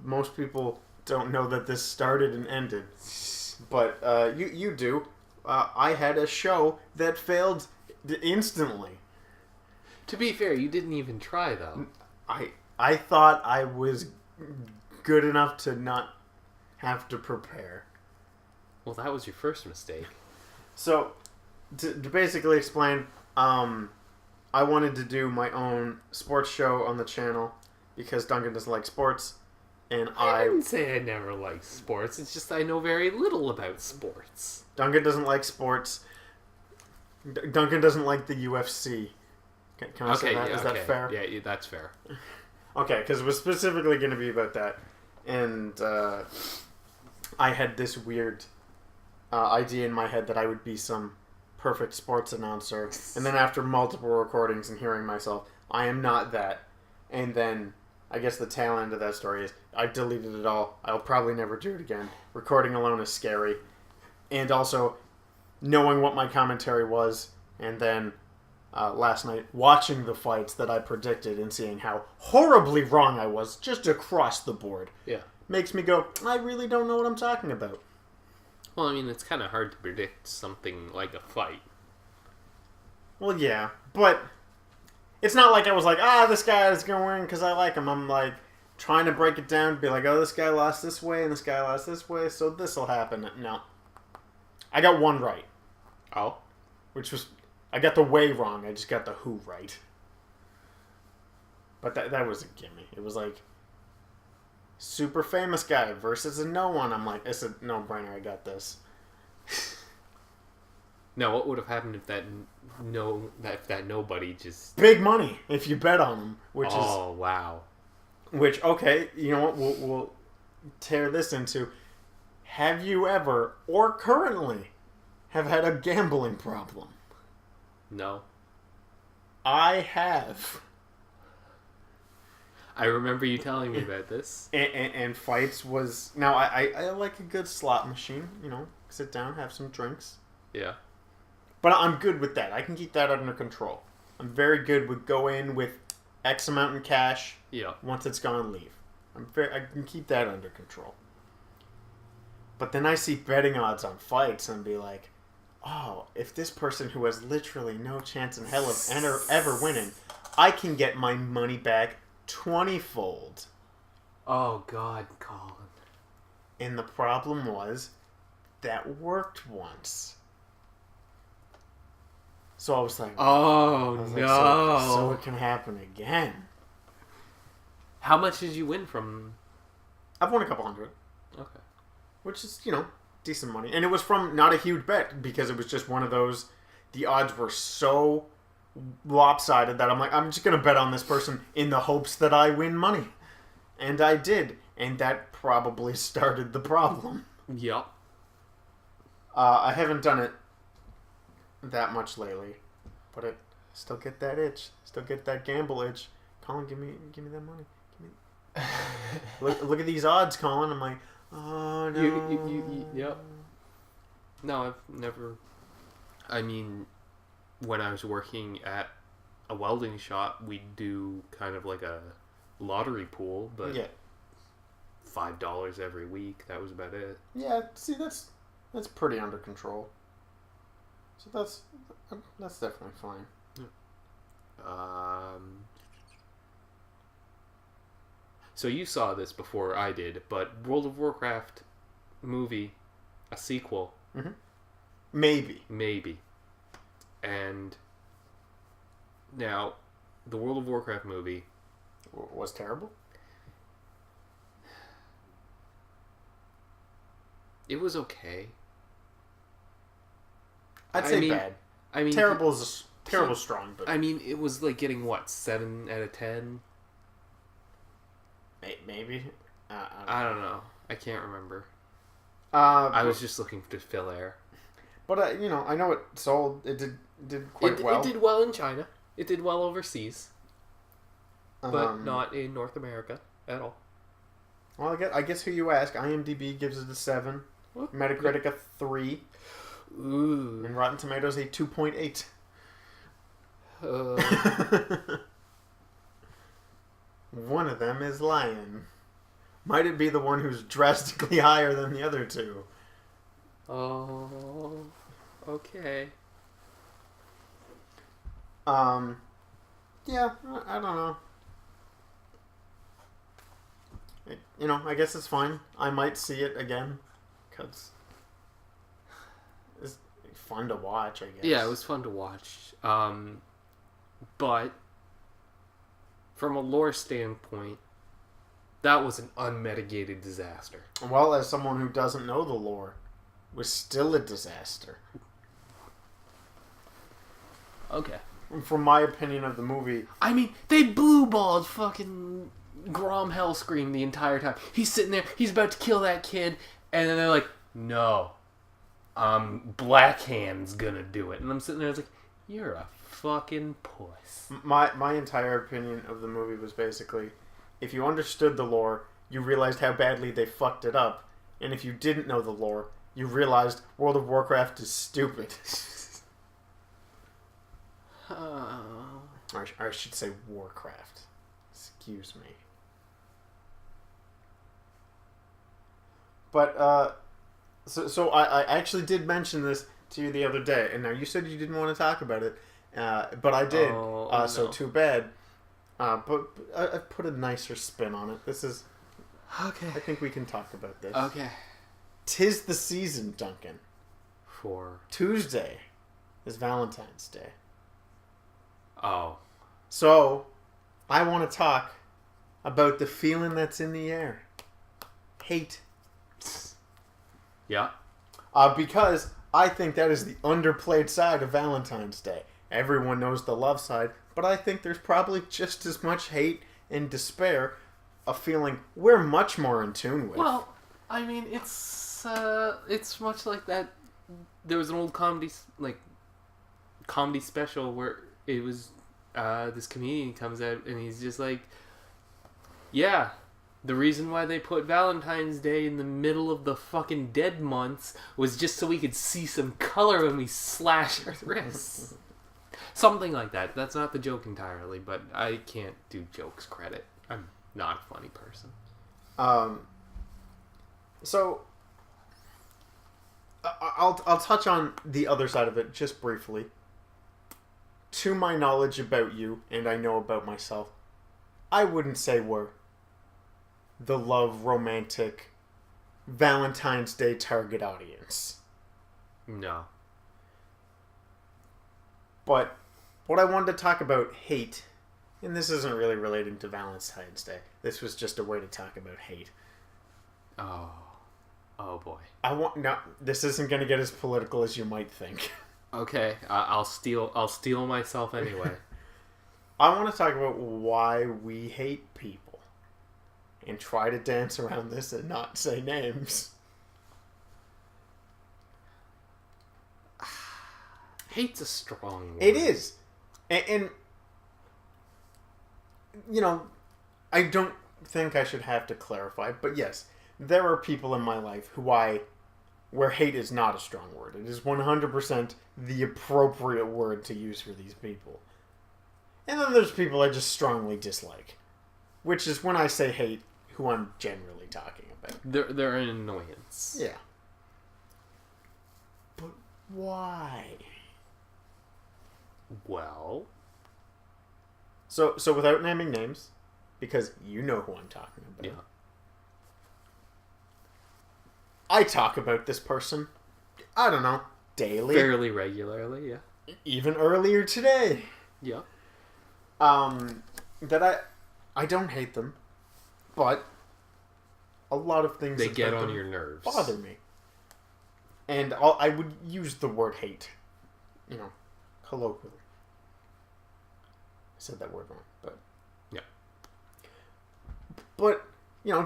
most people don't know that this started and ended. But you do. I had a show that failed instantly. To be fair, you didn't even try, though. I thought I was good enough to not have to prepare. Well, that was your first mistake. So, to basically explain, I wanted to do my own sports show on the channel because Duncan doesn't like sports, and I didn't say I never liked sports. It's just I know very little about sports. Duncan doesn't like sports. Duncan doesn't like the UFC. Can I say that? Is that fair? Yeah, that's fair. Okay, because it was specifically going to be about that. And I had this weird idea in my head that I would be some perfect sports announcer. And then after multiple recordings and hearing myself, I am not that. And then I guess the tail end of that story is I deleted it all. I'll probably never do it again. Recording alone is scary. And also knowing what my commentary was, and then last night watching the fights that I predicted and seeing how horribly wrong I was just across the board. Yeah. Makes me go, I really don't know what I'm talking about. Well, I mean, it's kind of hard to predict something like a fight. Well, yeah, but it's not like I was like, this guy is going to win because I like him. I'm like trying to break it down, be like, this guy lost this way and this guy lost this way, so this will happen. No. I got one right. Oh? Which was, I got the way wrong, I just got the who right. But that was a gimme. It was like, super famous guy versus a no one. I'm like, it's a no-brainer, I got this. Now, what would have happened if that nobody just... Big money if you bet on him, Oh, wow. Which, okay, you know what, we'll tear this into, have you ever, or currently, have had a gambling problem? No. I have. I remember you telling me about this. And fights was... Now, I like a good slot machine, sit down, have some drinks. Yeah. But I'm good with that. I can keep that under control. I'm very good with go in with X amount in cash. Yeah. Once it's gone, leave. I can keep that under control. But then I see betting odds on fights and be like, if this person who has literally no chance in hell of ever winning, I can get my money back 20-fold. Oh, God, Colin. And the problem was, that worked once. So I was like, no. So it can happen again. How much did you win from? I've won a couple hundred. Okay. Which is, decent money. And it was from not a huge bet because it was just one of those, the odds were so lopsided that I'm like, I'm just going to bet on this person in the hopes that I win money. And I did. And that probably started the problem. Yep. I haven't done it that much lately, but I still get that itch. Still get that gamble itch. Colin, give me that money. Look at these odds, Colin. I'm like, oh no. Yep. No, I've never. I mean, when I was working at a welding shop, we'd do kind of like a lottery pool, but yeah. $5 every week. That was about it. Yeah. See, that's pretty under control. So that's definitely fine. So you saw this before I did, but World of Warcraft movie, a sequel. Mm-hmm. Maybe. And now, the World of Warcraft movie was terrible. It was okay. I'd say bad. I mean, terrible is strong, but I mean, it was like getting what, 7 out of 10. Maybe. I don't know. I can't remember. I was just looking to fill air. But I know it sold. It did quite well. It did well in China. It did well overseas, but not in North America at all. Well, I guess who you ask. IMDb gives it a 7. Metacritic a 3. Ooh. And Rotten Tomatoes a 2.8. One of them is lying. Might it be the one who's drastically higher than the other two? Oh. Okay. Yeah, I don't know. I guess it's fine. I might see it again, because it's fun to watch, I guess. Yeah, it was fun to watch. But from a lore standpoint, that was an unmitigated disaster. Well, as someone who doesn't know the lore, it was still a disaster. Okay. From my opinion of the movie... I mean, they blue-balled fucking Grom Hellscream the entire time. He's sitting there, he's about to kill that kid, and then they're like, no, Blackhand's gonna do it. And I'm sitting there, I was like, you're a fucking puss. My entire opinion of the movie was basically, if you understood the lore, you realized how badly they fucked it up. And if you didn't know the lore, you realized World of Warcraft is stupid. Or I should say Warcraft. Excuse me. But, so I actually did mention this to you the other day, and now you said you didn't want to talk about it, but I did, no. So too bad. But I put a nicer spin on it. This is... Okay. I think we can talk about this. Okay. 'Tis the season, Duncan. For... Tuesday is Valentine's Day. Oh. So, I want to talk about the feeling that's in the air. Hate. Yeah. Because I think that is the underplayed side of Valentine's Day. Everyone knows the love side, but I think there's probably just as much hate and despair, a feeling we're much more in tune with. Well, I mean, it's much like that. There was an old comedy special where it was this comedian comes out and he's just like, yeah, the reason why they put Valentine's Day in the middle of the fucking dead months was just so we could see some color when we slash our wrists. Something like that. That's not the joke entirely, but I can't do jokes credit. I'm not a funny person. So I'll touch on the other side of it just briefly. To my knowledge about you, and I know about myself, I wouldn't say we're the love romantic Valentine's Day target audience. No. But what I wanted to talk about hate, and this isn't really relating to Valentine's Day. This was just a way to talk about hate. Oh boy. This isn't going to get as political as you might think. Okay, I'll steal myself anyway. I want to talk about why we hate people, and try to dance around this and not say names. Hate's a strong word. It is. And I don't think I should have to clarify, but yes, there are people in my life where hate is not a strong word. It is 100% the appropriate word to use for these people. And then there's people I just strongly dislike, which is when I say hate, who I'm generally talking about. They're an annoyance. Yeah. But why? Well... So without naming names, because you know who I'm talking about. Yeah. I talk about this person, I don't know, daily. Fairly regularly, yeah. Even earlier today. Yeah. That I don't hate them, but a lot of things they get on your nerves. Bother me. And I would use the word hate, colloquially. I said that word wrong, but yeah. But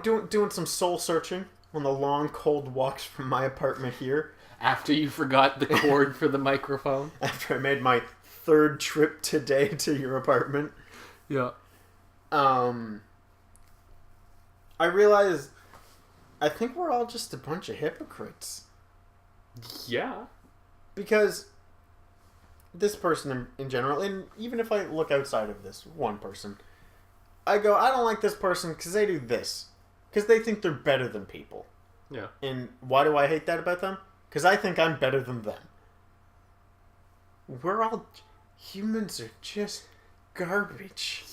doing some soul searching on the long, cold walks from my apartment here. After you forgot the cord for the microphone. After I made my third trip today to your apartment. Yeah. I realized I think we're all just a bunch of hypocrites. Yeah. Because this person in general, and even if I look outside of this one person, I go, I don't like this person because they do this. Because they think they're better than people. Yeah. And why do I hate that about them? Because I think I'm better than them. humans are just garbage.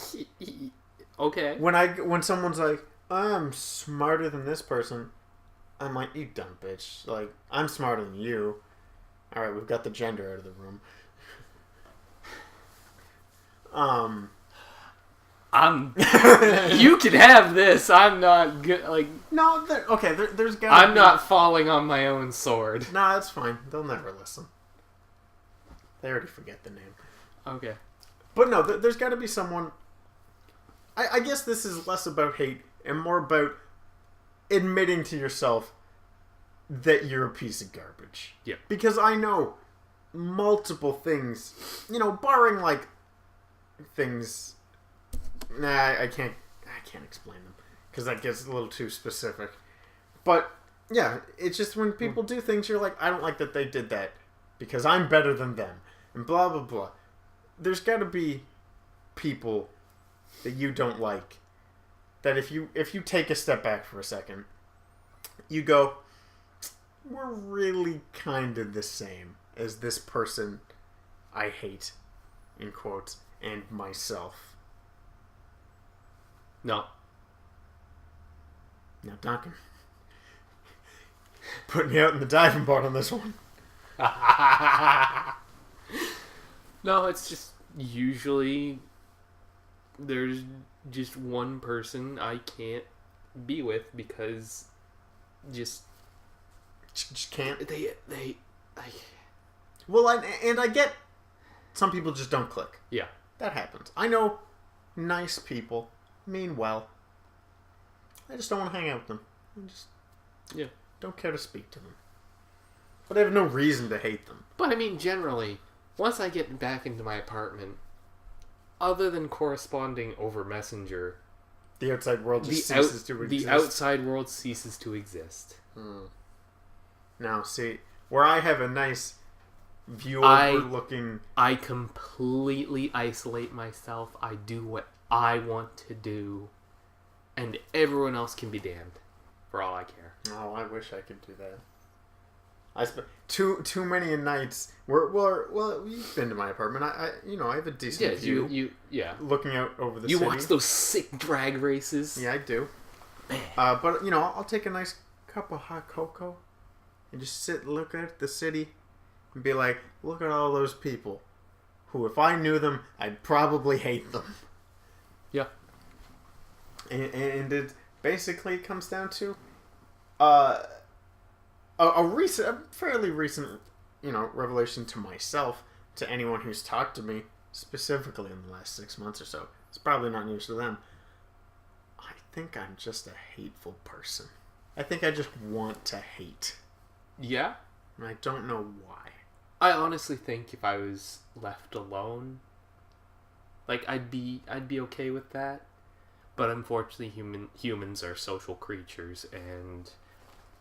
Okay. When someone's like, I'm smarter than this person, I'm like, you dumb bitch. Like, I'm smarter than you. Alright, we've got the gender out of the room. You can have this. I'm not good. Like, no, there's gotta I'm not falling on my own sword. Nah, that's fine. They'll never listen. They already forget the name. Okay. But no, there's got to be someone. I guess this is less about hate and more about admitting to yourself that you're a piece of garbage. Yeah. Because I know multiple things, barring like things. Nah, I can't explain them because that gets a little too specific. But yeah, it's just when people do things, you're like, I don't like that they did that because I'm better than them, and blah blah blah. There's got to be people that you don't like that if you take a step back for a second, you go, we're really kind of the same as this person I hate, in quotes, and myself. No. Now, Duncan, put me out in the diving board on this one. No, it's just usually there's just one person I can't be with because just can't. They Well, I get some people just don't click. Yeah. That happens. I know nice people mean well. I just don't want to hang out with them. I just don't care to speak to them. But I have no reason to hate them. But I mean, generally, once I get back into my apartment, other than corresponding over Messenger, the outside world just ceases to exist. The outside world ceases to exist. Now, see, where I have a nice view overlooking... I completely isolate myself. I do what I want to do. And everyone else can be damned. For all I care. Oh, I wish I could do that. I spent too many nights. Well, you've been to my apartment. I have a decent view. You looking out over the city. city. You watch those sick drag races. Yeah, I do. But I'll take a nice cup of hot cocoa and just sit and look at the city and be like, look at all those people who, if I knew them, I'd probably hate them. Yeah. And it basically comes down to a fairly recent, revelation to myself, to anyone who's talked to me specifically in the last 6 months or so. It's probably not news to them. I think I'm just a hateful person. I think I just want to hate. Yeah? And I don't know why. I honestly think if I was left alone, like, I'd be okay with that. But unfortunately, humans are social creatures, and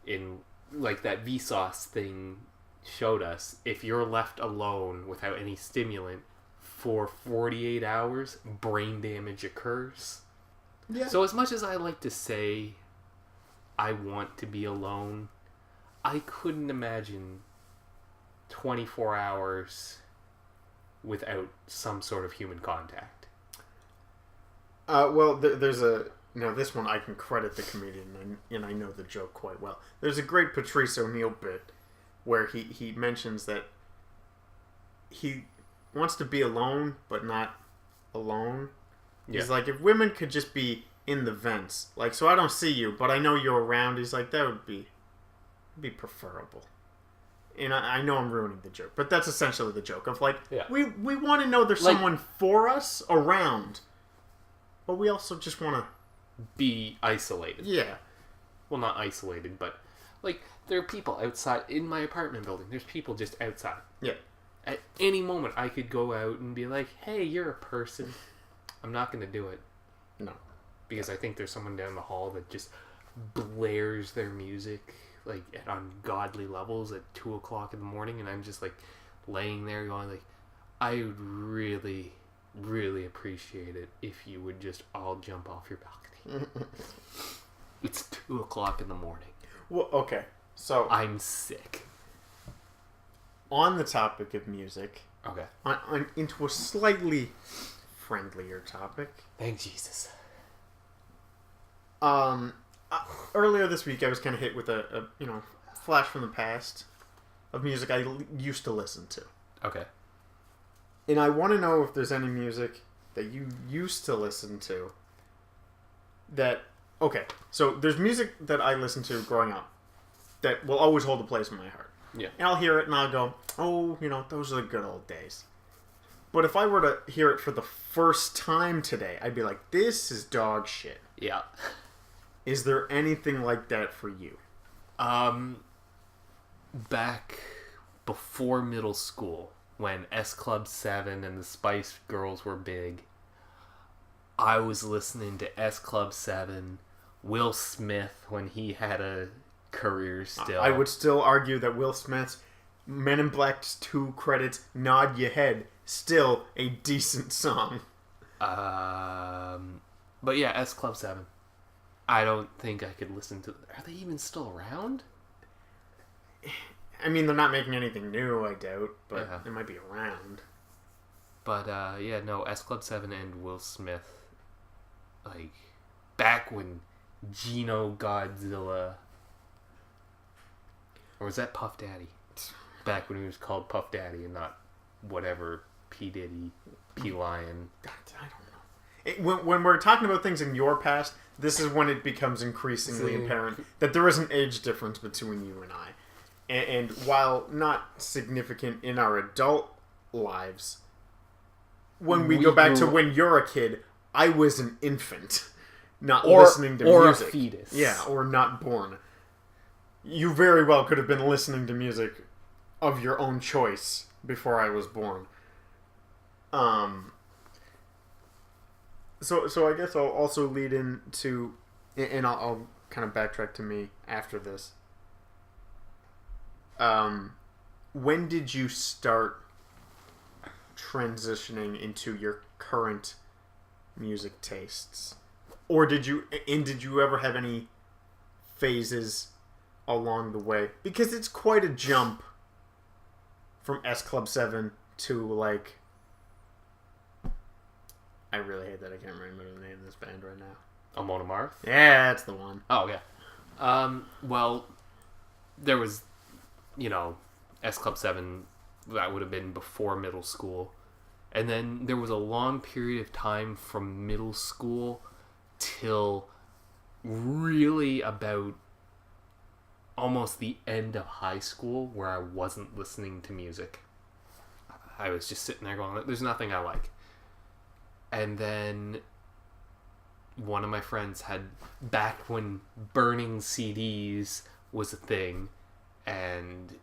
in like that Vsauce thing showed us, if you're left alone without any stimulant for 48 hours, brain damage occurs. Yeah. So as much as I like to say I want to be alone, I couldn't imagine 24 hours without some sort of human contact. Well, there's this one I can credit the comedian, and I know the joke quite well. There's a great Patrice O'Neill bit where he mentions that he wants to be alone, but not alone. Yeah. He's like, if women could just be in the vents, like, so I don't see you, but I know you're around. He's like, that would be preferable. And I know I'm ruining the joke, but that's essentially the joke of like, we want to know there's someone for us around. But we also just want to be isolated. Yeah. Well, not isolated, but like there are people outside in my apartment building. There's people just outside. Yeah. At any moment, I could go out and be like, "Hey, you're a person." I'm not going to do it. No. Because I think there's someone down the hall that just blares their music like at ungodly levels at 2:00 in the morning, and I'm just like laying there going like, I would really appreciate it if you would just all jump off your balcony. It's 2:00 in the morning. Well, okay. So I'm sick. on the topic of music, Okay. Into a slightly friendlier topic. Thank Jesus. Earlier this week, I was kind of hit with a flash from the past of music I used to listen to. Okay. And I want to know if there's any music that you used to listen to okay, so there's music that I listened to growing up that will always hold a place in my heart. Yeah. And I'll hear it and I'll go, oh, those are the good old days. But if I were to hear it for the first time today, I'd be like, this is dog shit. Yeah. Is there anything like that for you? Back before middle school, when S Club 7 and the Spice Girls were big, I was listening to S Club 7, Will Smith when he had a career still. I would still argue that Will Smith's Men in Black's 2 credits, Nod Your Head, still a decent song. But yeah, S Club 7. I don't think I could listen to... Are they even still around? I mean, they're not making anything new, I doubt, but Yeah. they might be around. But, S Club 7 and Will Smith, like, back when Gino Godzilla... Or was that Puff Daddy? Back when he was called Puff Daddy and not whatever P. Diddy, P. Lion. I don't know. When we're talking about things in your past, this is when it becomes increasingly apparent that there is an age difference between you and I. And while not significant in our adult lives, when we go back to when you're a kid, I was an infant, not listening to music. Or a fetus. Yeah, or not born. You very well could have been listening to music of your own choice before I was born. So I guess I'll also lead into, and I'll kind of backtrack to me after this. When did you start transitioning into your current music tastes? Or did you ever have any phases along the way? Because it's quite a jump from S Club 7 to, like... I really hate that I can't remember the name of this band right now. Amon Amarth? Yeah, that's the one. Oh, yeah. Well, there was, S Club 7, that would have been before middle school. And then there was a long period of time from middle school till really about almost the end of high school where I wasn't listening to music. I was just sitting there going, there's nothing I like. And then one of my friends had, back when burning CDs was a thing and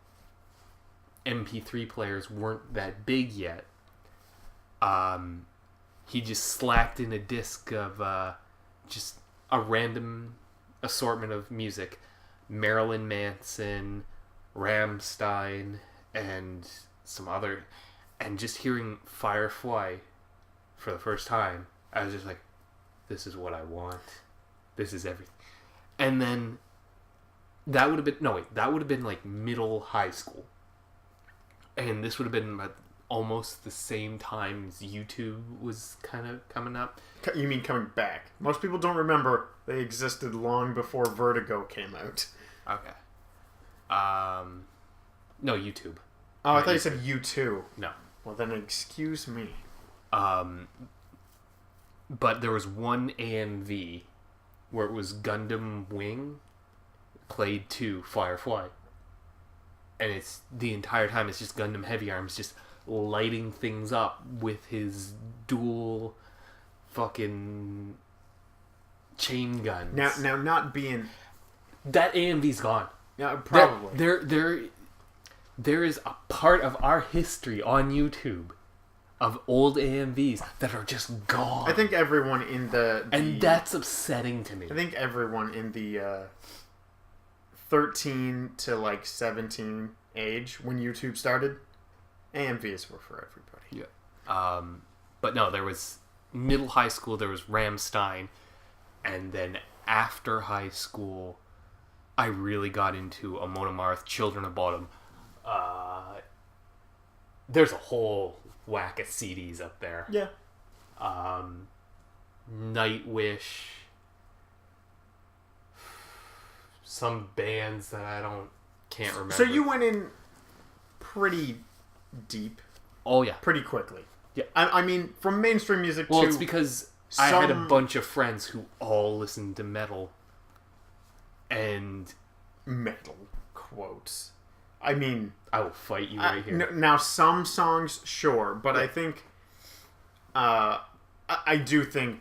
MP3 players weren't that big yet, he just slacked in a disc of just a random assortment of music. Marilyn Manson, Rammstein, and some other... And just hearing Firefly for the first time, I was just like, this is what I want. This is everything. And then that would have been like middle high school. And this would have been almost the same time as YouTube was kind of coming up. You mean coming back? Most people don't remember they existed long before Vertigo came out. Okay. No, YouTube. Oh, I thought you said U2. No. Well, then excuse me. But there was one AMV where it was Gundam Wing played to Firefly. And it's the entire time it's just Gundam Heavy Arms just lighting things up with his dual fucking chain guns. Now not being... That AMV's gone. Yeah, probably. There is a part of our history on YouTube of old AMVs that are just gone. I think everyone in the and that's upsetting to me. I think everyone in the 13 to like 17 age when YouTube started, AMVs were for everybody. Yeah. But no, there was middle high school. There was Rammstein, and then after high school, I really got into Amon Amarth, Children of Bottom. there's a whole whack of CDs up there. Yeah. Nightwish. Some bands that can't remember. So you went in pretty deep. Oh yeah. Pretty quickly. Yeah. I mean, from mainstream music to... Well, it's because I had a bunch of friends who all listened to metal. And... Metal. Quotes. I mean... I will fight you right here. Now, some songs, sure. But yeah. I think... I do think,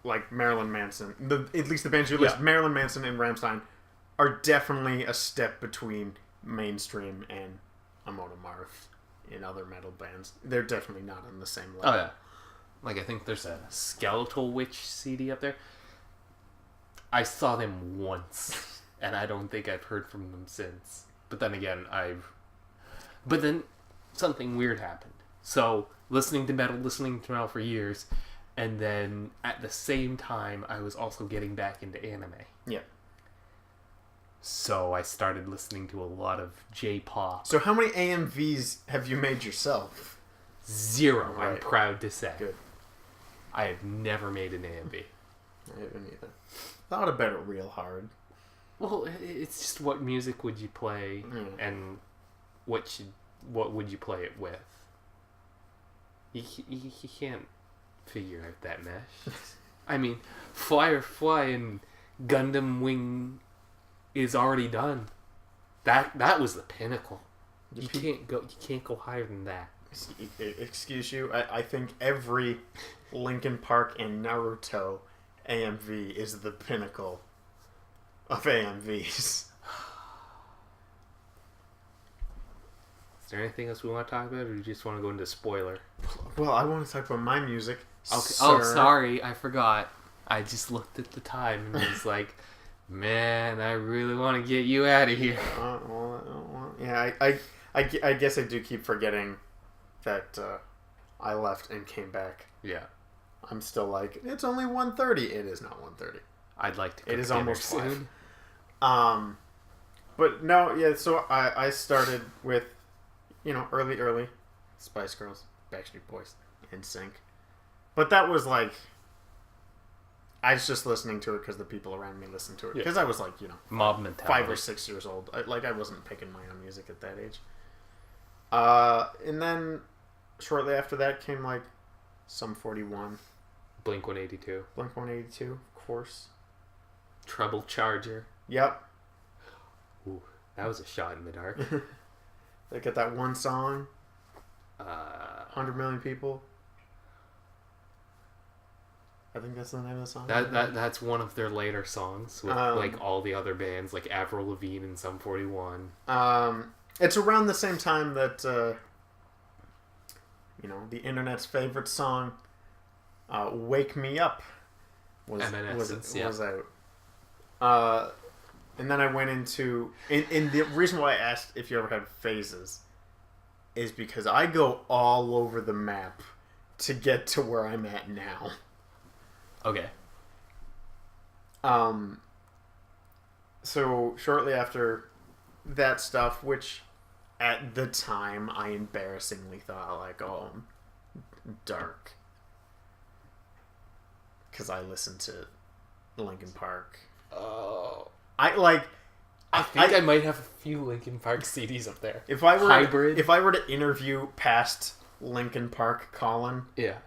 like, Marilyn Manson... at least the bands you list, Marilyn Manson and Rammstein... are definitely a step between mainstream and Amon Amarth in other metal bands. They're definitely not on the same level. Oh, yeah. Like, I think there's a Skeletal Witch CD up there. I saw them once, and I don't think I've heard from them since. But then again, But then, something weird happened. So, listening to metal for years, and then, at the same time, I was also getting back into anime. Yeah. So I started listening to a lot of J-pop. So how many AMVs have you made yourself? 0, right. I'm proud to say. Good. I have never made an AMV. I haven't either. Thought about it real hard. Well, it's just what music would you play, and what would you play it with? You can't figure out that mesh. I mean, Firefly and Gundam Wing... is already done. That was the pinnacle. You can't go higher than that. Excuse you. I think every Linkin Park and Naruto AMV is the pinnacle of AMVs. Is there anything else we want to talk about, or do you just want to go into spoiler? Well, I want to talk about my music. Okay. Oh, sorry, I forgot. I just looked at the time and was like, man, I really want to get you out of here. Yeah, I guess I do keep forgetting that I left and came back. Yeah. I'm still like, it's only 1:30. It is not 1:30. I'd like to cook It is dinner almost soon. 5. But no, yeah, so I started with, early Spice Girls, Backstreet Boys, NSYNC. But that was like... I was just listening to it because the people around me listened to it. Because I was like, mob mentality. 5 or 6 years old. I wasn't picking my own music at that age. And then shortly after that came like Sum 41. Blink 182. Blink 182, of course. Trouble Charger. Yep. Ooh, that was a shot in the dark. They got that one song. 100 Million People. I think that's the name of the song. That's one of their later songs with like all the other bands like Avril Lavigne and Sum 41. It's around the same time that the internet's favorite song, "Wake Me Up," was out. And then I went into and the reason why I asked if you ever had phases is because I go all over the map to get to where I'm at now. Okay. So shortly after that stuff, which at the time I embarrassingly thought like, oh, dark, because I listened to Linkin Park. Oh, I think I might have a few Linkin Park CDs up there. If I were Hybrid. If I were to interview past Linkin Park Colin, yeah.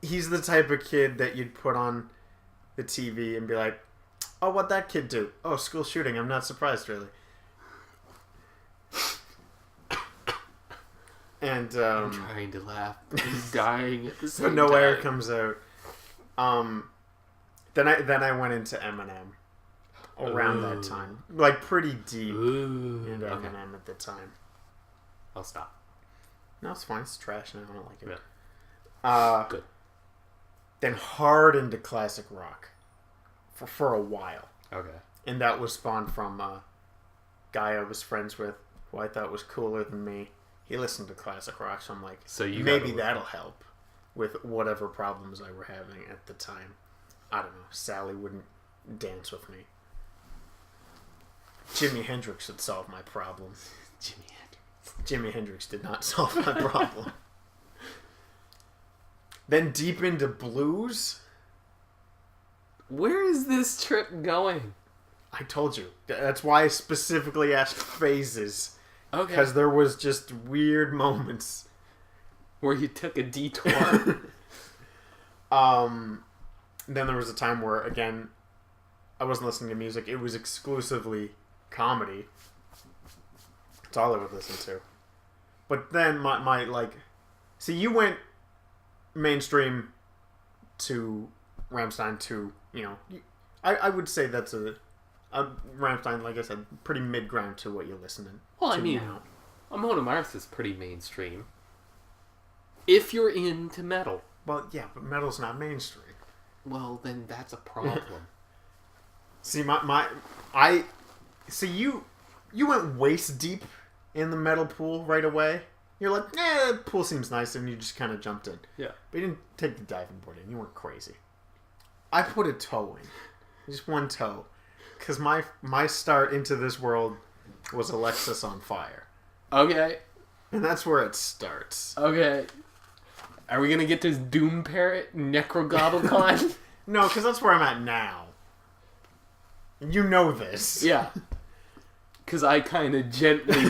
He's the type of kid that you'd put on the TV and be like, oh, what'd that kid do? Oh, school shooting. I'm not surprised, really. And I'm trying to laugh. I'm dying at the same but no time. air comes out. Then I went into Eminem around that time. Like, pretty deep into Eminem at the time. I'll stop. No, it's fine. It's trash and I don't like it. Yeah. Good. Then hard into classic rock for a while. Okay. And that was spawned from a guy I was friends with who I thought was cooler than me. He listened to classic rock, so I'm like, maybe that'll help with whatever problems I were having at the time. I don't know. Sally wouldn't dance with me. Jimi Hendrix would solve my problem. Jimi Hendrix. Jimi Hendrix did not solve my problem. Then deep into blues. Where is this trip going? I told you. That's why I specifically asked phases. Okay. Because there was just weird moments. Where you took a detour. Then there was a time where, again, I wasn't listening to music. It was exclusively comedy. That's all I would listen to. But then my like... See, you went mainstream to Rammstein to, you know... I would say that's a Rammstein, like I said, pretty mid-ground to what you're listening well, to I mean, now. Amon Amarth is pretty mainstream. If you're into metal. Well, yeah, but metal's not mainstream. Well, then that's a problem. See, you went waist deep in the metal pool right away. You're like, the pool seems nice, and you just kind of jumped in. Yeah. But you didn't take the diving board in. You weren't crazy. I put a toe in. Just one toe. Because my start into this world was Alexis on Fire. Okay. And that's where it starts. Okay. Are we going to get to Doom Parrot, Necrogobblecon? No, because that's where I'm at now. You know this. Yeah. Because I kind of gently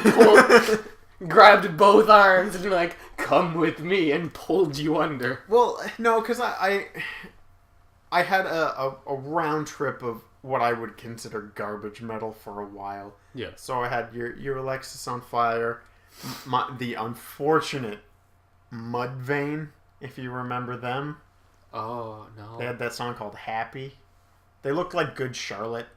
grabbed both arms and like, come with me, and pulled you under. Well, no, because I had a round trip of what I would consider garbage metal for a while. Yeah. So I had your Alexis on Fire, the unfortunate Mudvayne, if you remember them. Oh, no. They had that song called Happy. They looked like Good Charlotte.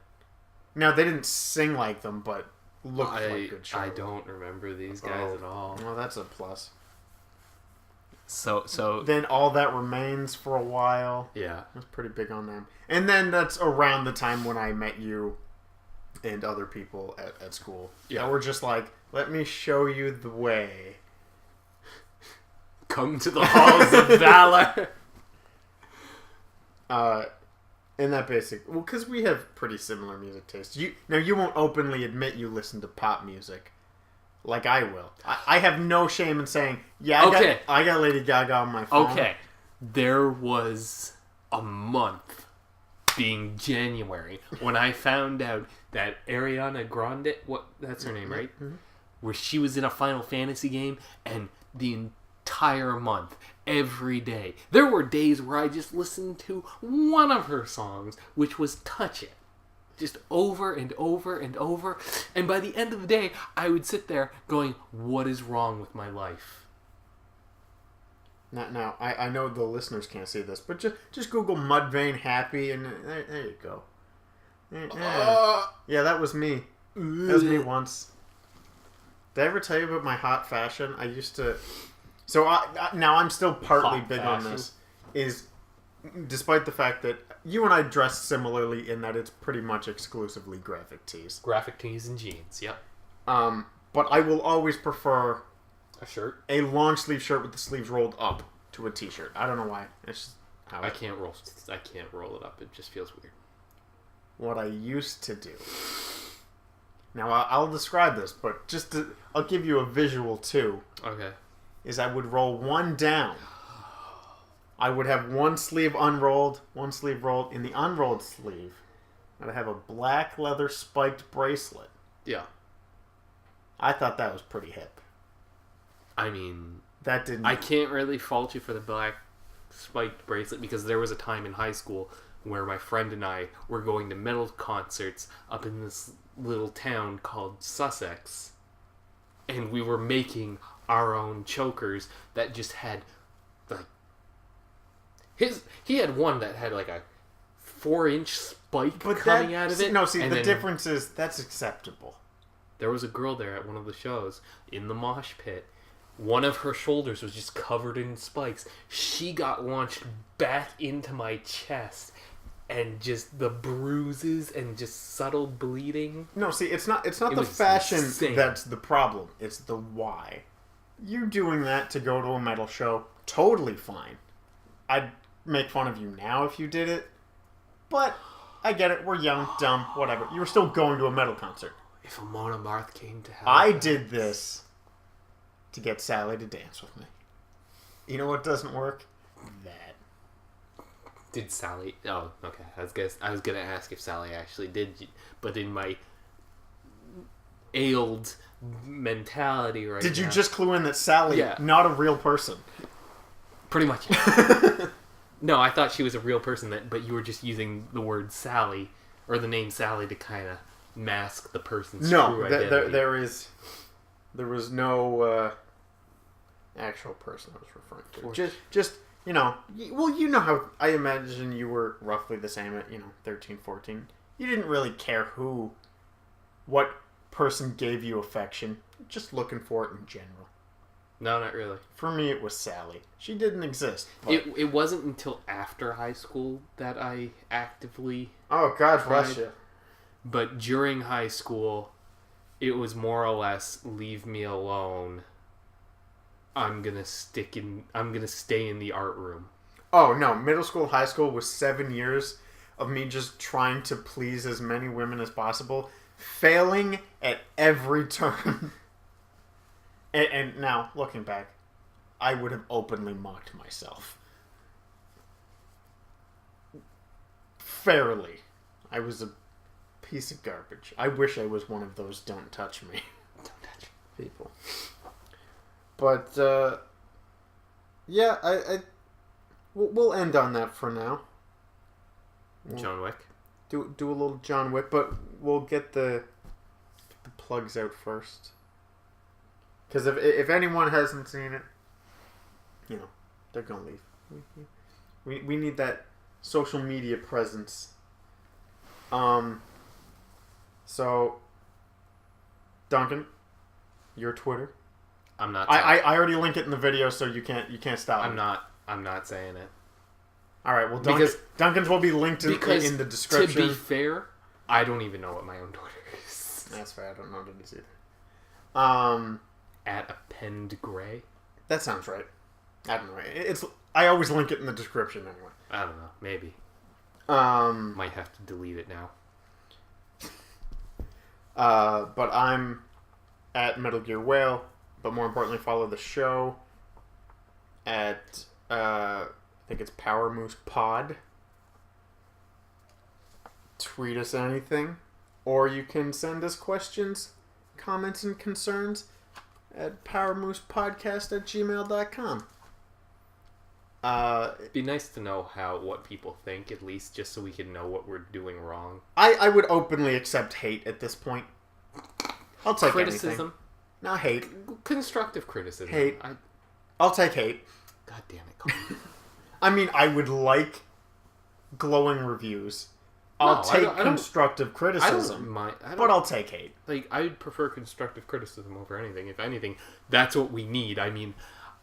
Now, they didn't sing like them, but looked like Good Charlotte. I don't remember these guys at all. Well, that's a plus. So then All That Remains for a while. Yeah. I was pretty big on them. And then that's around the time when I met you and other people at school. Yeah. That were just like, let me show you the way. Come to the halls of valor. In that basic... Well, because we have pretty similar music tastes. You won't openly admit you listen to pop music. Like I will. I have no shame in saying, yeah, I got Lady Gaga on my phone. Okay. There was a month, being January, when I found out that Ariana Grande... That's her name, right? Mm-hmm. Where she was in a Final Fantasy game, and the entire month, every day, there were days where I just listened to one of her songs, which was Touch It. Just over and over and over. And by the end of the day, I would sit there going, what is wrong with my life? Now, I know the listeners can't see this, but just Google Mudvayne Happy, and there you go. Yeah, that was me. That was me once. Did I ever tell you about my hot fashion? I used to... So now I'm still partly big on this. Despite the fact that you and I dress similarly in that it's pretty much exclusively graphic tees. Graphic tees and jeans, yep. But I will always prefer a shirt, a long sleeve shirt with the sleeves rolled up to a t-shirt. I don't know why. It's just how I can't roll it up. It just feels weird. What I used to do. Now I'll describe this, but I'll give you a visual too. Okay. Is I would roll one down. I would have one sleeve unrolled, one sleeve rolled. In the unrolled sleeve, I'd have a black leather spiked bracelet. Yeah. I thought that was pretty hip. I mean... That didn't... I can't really fault you for the black spiked bracelet, because there was a time in high school where my friend and I were going to metal concerts up in this little town called Sussex. And we were making our own chokers that just had... He had one that had like a 4-inch spike coming out of it. No, see, the difference is that's acceptable. There was a girl there at one of the shows in the mosh pit. One of her shoulders was just covered in spikes. She got launched back into my chest, and just the bruises and just subtle bleeding. No, see, it's not the fashion that's the problem. It's the why. You doing that to go to a metal show, totally fine. I'd make fun of you now if you did it, but I get it. We're young, dumb, whatever. You were still going to a metal concert. If Amon Amarth came to hell, I did this to get Sally to dance with me. You know what doesn't work? That. Did Sally... Oh, okay. I was gonna ask if Sally actually did, but in my ailed mentality right now... Did you just clue in that Sally, not a real person? Pretty much. No, I thought she was a real person, but you were just using the word Sally, or the name Sally, to kind of mask the person's true identity. There was no actual person I was referring to. Just, you know, well, you know how I imagine you were roughly the same at, 13, 14. You didn't really care what person gave you affection. Just looking for it in general. No, not really. For me, it was Sally. She didn't exist. It wasn't until after high school that I actively... Oh, God bless you. But during high school, it was more or less, leave me alone. I'm gonna stay in the art room. Oh, no. Middle school, high school was 7 years of me just trying to please as many women as possible, failing at every turn. And now, looking back, I would have openly mocked myself. Fairly. I was a piece of garbage. I wish I was one of those don't touch me people. But, yeah, we'll end on that for now. John Wick? Do a little John Wick, but we'll get the plugs out first. Because if anyone hasn't seen it, they're going to leave. We need that social media presence. So, Duncan, your Twitter. I'm not. I already linked it in the video, so you can't stop. I'm not saying it. All right. Well, Duncan's will be linked in the description. To be fair, I don't even know what my own Twitter is. That's fair. I don't know what it is either. At Append Gray. That sounds right. I don't know. I always link it in the description anyway. I don't know. Maybe. Might have to delete it now. But I'm at Metal Gear Whale. But more importantly, follow the show at I think it's Power Moose Pod. Tweet us anything, or you can send us questions, comments, and concerns at powermoosepodcast@gmail.com. It'd be nice to know what people think, at least, just so we can know what we're doing wrong. I would openly accept hate at this point. I'll take criticism. Anything. No, hate. Constructive criticism. Hate. I'll take hate. God damn it, Colin. I mean, I would like glowing reviews. I'll take constructive criticism. But I'll take hate. Like, I'd prefer constructive criticism over anything. If anything, that's what we need. I mean,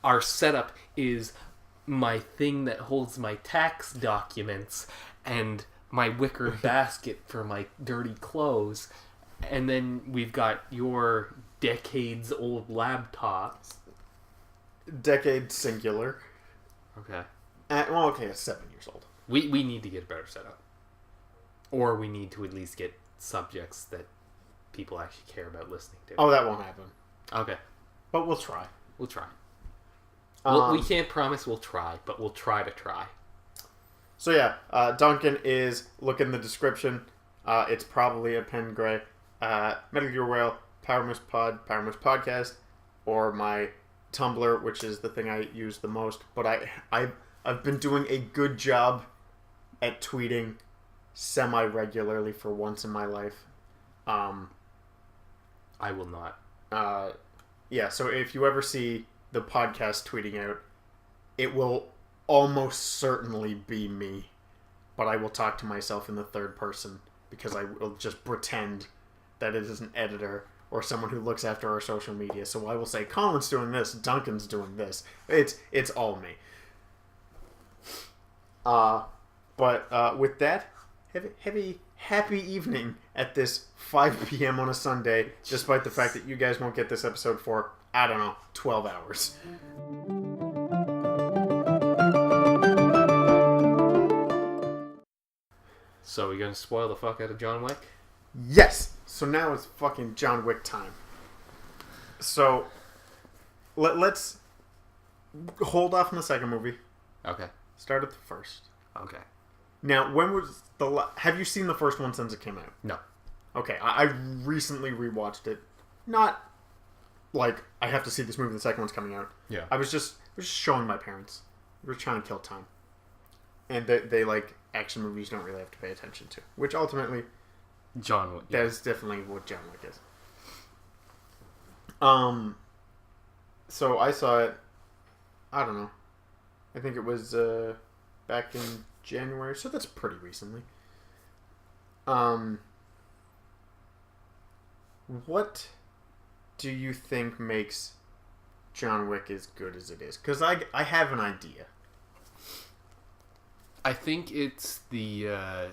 our setup is my thing that holds my tax documents and my wicker basket for my dirty clothes. And then we've got your decades-old laptops. Decade singular. Okay. Okay, it's 7 years old. We need to get a better setup. Or we need to at least get subjects that people actually care about listening to. Oh, that won't happen. Okay. But we'll try. We'll try. We can't promise we'll try, but we'll try to try. So yeah, Duncan is, look in the description. It's probably a pen gray. Metal Gear Whale, Power Moose Pod, Power Moose Podcast, or my Tumblr, which is the thing I use the most. But I've been doing a good job at tweeting semi-regularly for once in my life. I will not. Yeah, so if you ever see the podcast tweeting out, it will almost certainly be me. But I will talk to myself in the third person because I will just pretend that it is an editor or someone who looks after our social media. So I will say, Colin's doing this, Duncan's doing this. It's all me. But with that, happy evening at this 5 p.m. on a Sunday, despite the fact that you guys won't get this episode for, I don't know, 12 hours. So we gonna spoil the fuck out of John Wick? Yes! So now it's fucking John Wick time. So, let's hold off on the second movie. Okay. Start at the first. Okay. Now, when was have you seen the first one since it came out? No. Okay, I recently rewatched it. Not like I have to see this movie. The second one's coming out. Yeah. I was just showing my parents. We were trying to kill time, and they like action movies. You don't really have to pay attention to, which ultimately, John Wick. That is definitely what John Wick is. So I saw it. I don't know. I think it was back in January, so that's pretty recently. What do you think makes John Wick as good as it is? Because I have an idea. I think it's the...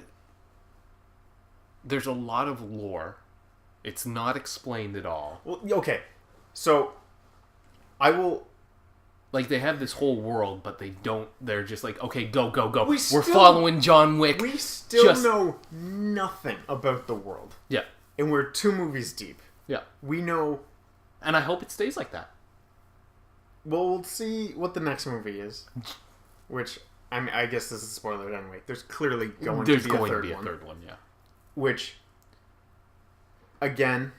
there's a lot of lore. It's not explained at all. Well, okay. So, I will... Like, they have this whole world, but they don't... They're just like, okay, go, go, go. We're following John Wick. We still know nothing about the world. Yeah. And we're 2 movies deep. Yeah. We know... And I hope it stays like that. Well, we'll see what the next movie is. Which, I mean, I guess this is a spoiler anyway. There's clearly going to be a third one. Yeah. Which, again,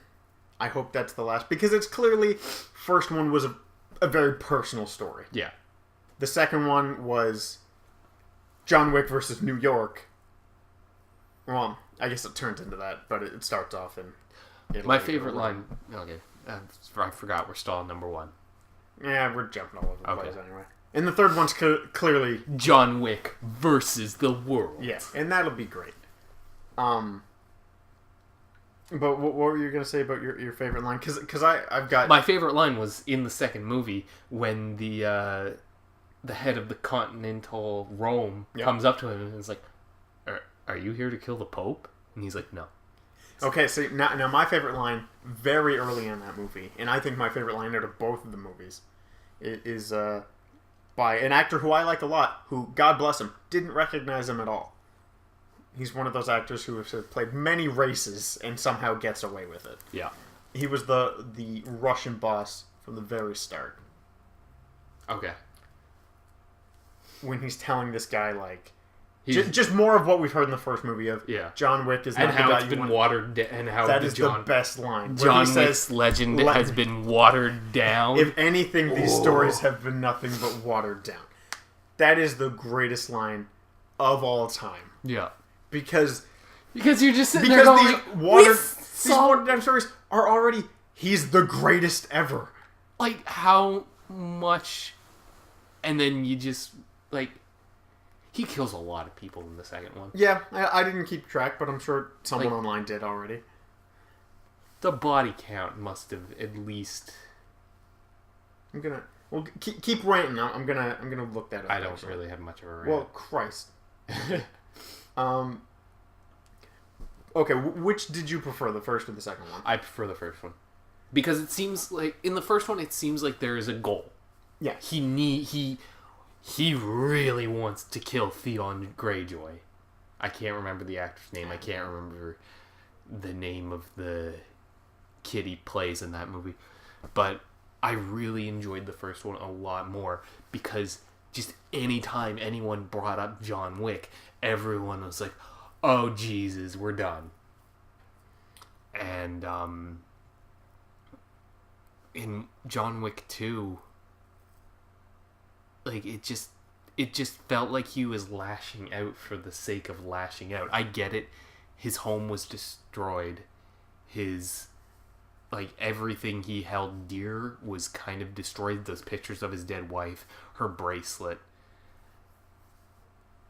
I hope that's the last. Because it's clearly... First one was a very personal story. Yeah. The second one was John Wick versus New York. Well, I guess it turns into that, but it starts off in Italy. My favorite line... Okay. I forgot we're still on number 1. Yeah, we're jumping all over the place anyway. And the third one's clearly... John Wick versus the world. Yeah, and that'll be great. But what were you going to say about your favorite line? Because I've got... My favorite line was in the second movie when the head of the Continental Rome comes up to him and is like, are you here to kill the Pope? And he's like, no. Okay, so now my favorite line very early in that movie, and I think my favorite line out of both of the movies, is by an actor who I like a lot, who, God bless him, didn't recognize him at all. He's one of those actors who has played many races and somehow gets away with it. Yeah. He was the Russian boss from the very start. Okay. When he's telling this guy, like... Just more of what we've heard in the first movie of John Wick is not the guy you want. And how it's been watered down. And how that is the best line. John Wick's legend has been watered down. If anything, these stories have been nothing but watered down. That is the greatest line of all time. Yeah. Because you're just sitting there going, these watered down stories are already, he's the greatest ever. Like, how much... And then you just, like... He kills a lot of people in the second one. Yeah, I didn't keep track, but I'm sure someone online did already. The body count must have at least... I'm gonna... Well, keep ranting. I'm gonna look that up. I don't really have much of a rant. Well, Christ. Okay, which did you prefer, the first or the second one? I prefer the first one. Because it seems like... In the first one, it seems like there is a goal. Yeah. He really wants to kill Theon Greyjoy. I can't remember the actor's name. I can't remember the name of the kid he plays in that movie. But I really enjoyed the first one a lot more because just anytime anyone brought up John Wick, everyone was like, oh, Jesus, we're done. And in John Wick 2... Like, it just felt like he was lashing out for the sake of lashing out. I get it. His home was destroyed. His, like, everything he held dear was kind of destroyed. Those pictures of his dead wife, her bracelet.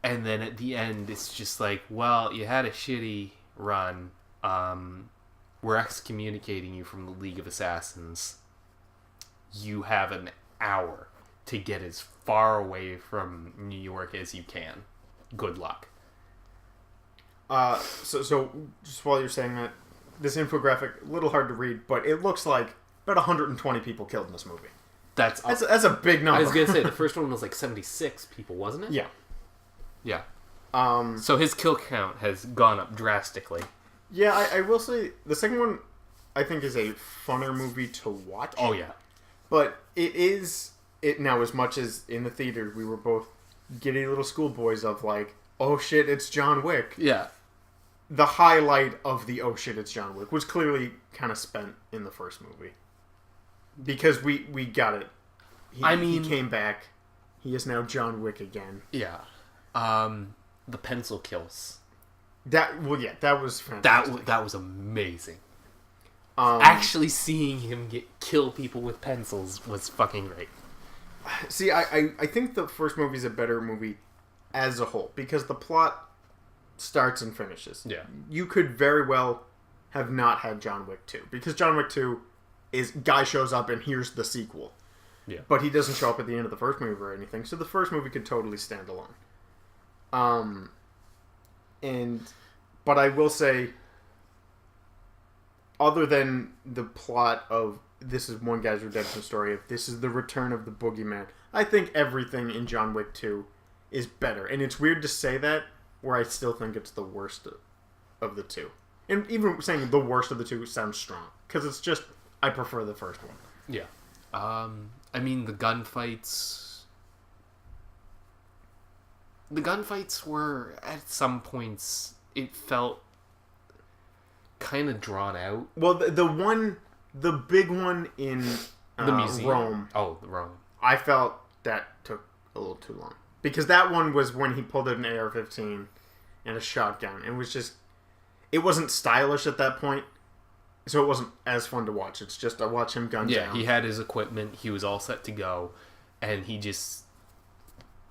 And then at the end, it's just like, well, you had a shitty run. We're excommunicating you from the League of Assassins. You have an hour to get as far away from New York as you can. Good luck. So just while you're saying that, this infographic, a little hard to read, but it looks like about 120 people killed in this movie. That's a big number. I was going to say, the first one was like 76 people, wasn't it? Yeah. Yeah. So his kill count has gone up drastically. Yeah, I will say, the second one, I think, is a funner movie to watch. Oh, yeah. But it is now, as much as in the theater we were both giddy little schoolboys of like, oh shit, it's John Wick. Yeah. The highlight of the oh shit, it's John Wick was clearly kind of spent in the first movie. Because we got it. He came back. He is now John Wick again. Yeah. The pencil kills. That was fantastic. That was amazing. Actually seeing him kill people with pencils was fucking great. See, I think the first movie is a better movie as a whole because the plot starts and finishes. Yeah. You could very well have not had John Wick 2 because John Wick 2 is guy shows up and here's the sequel. Yeah. But he doesn't show up at the end of the first movie or anything, so the first movie could totally stand alone. But I will say, other than the plot of this is one guy's redemption story, if this is the return of the boogeyman, I think everything in John Wick 2 is better. And it's weird to say that, where I still think it's the worst of the two. And even saying the worst of the two sounds strong, because it's just, I prefer the first one. Yeah. I mean, the gunfights were, at some points, it felt kind of drawn out. Well, the big one in the museum. Rome. Oh, Rome. I felt that took a little too long. Because that one was when he pulled out an AR-15 and a shotgun. It was just, it wasn't stylish at that point. So it wasn't as fun to watch. It's just I watch him gun down. Yeah, he had his equipment. He was all set to go. And he just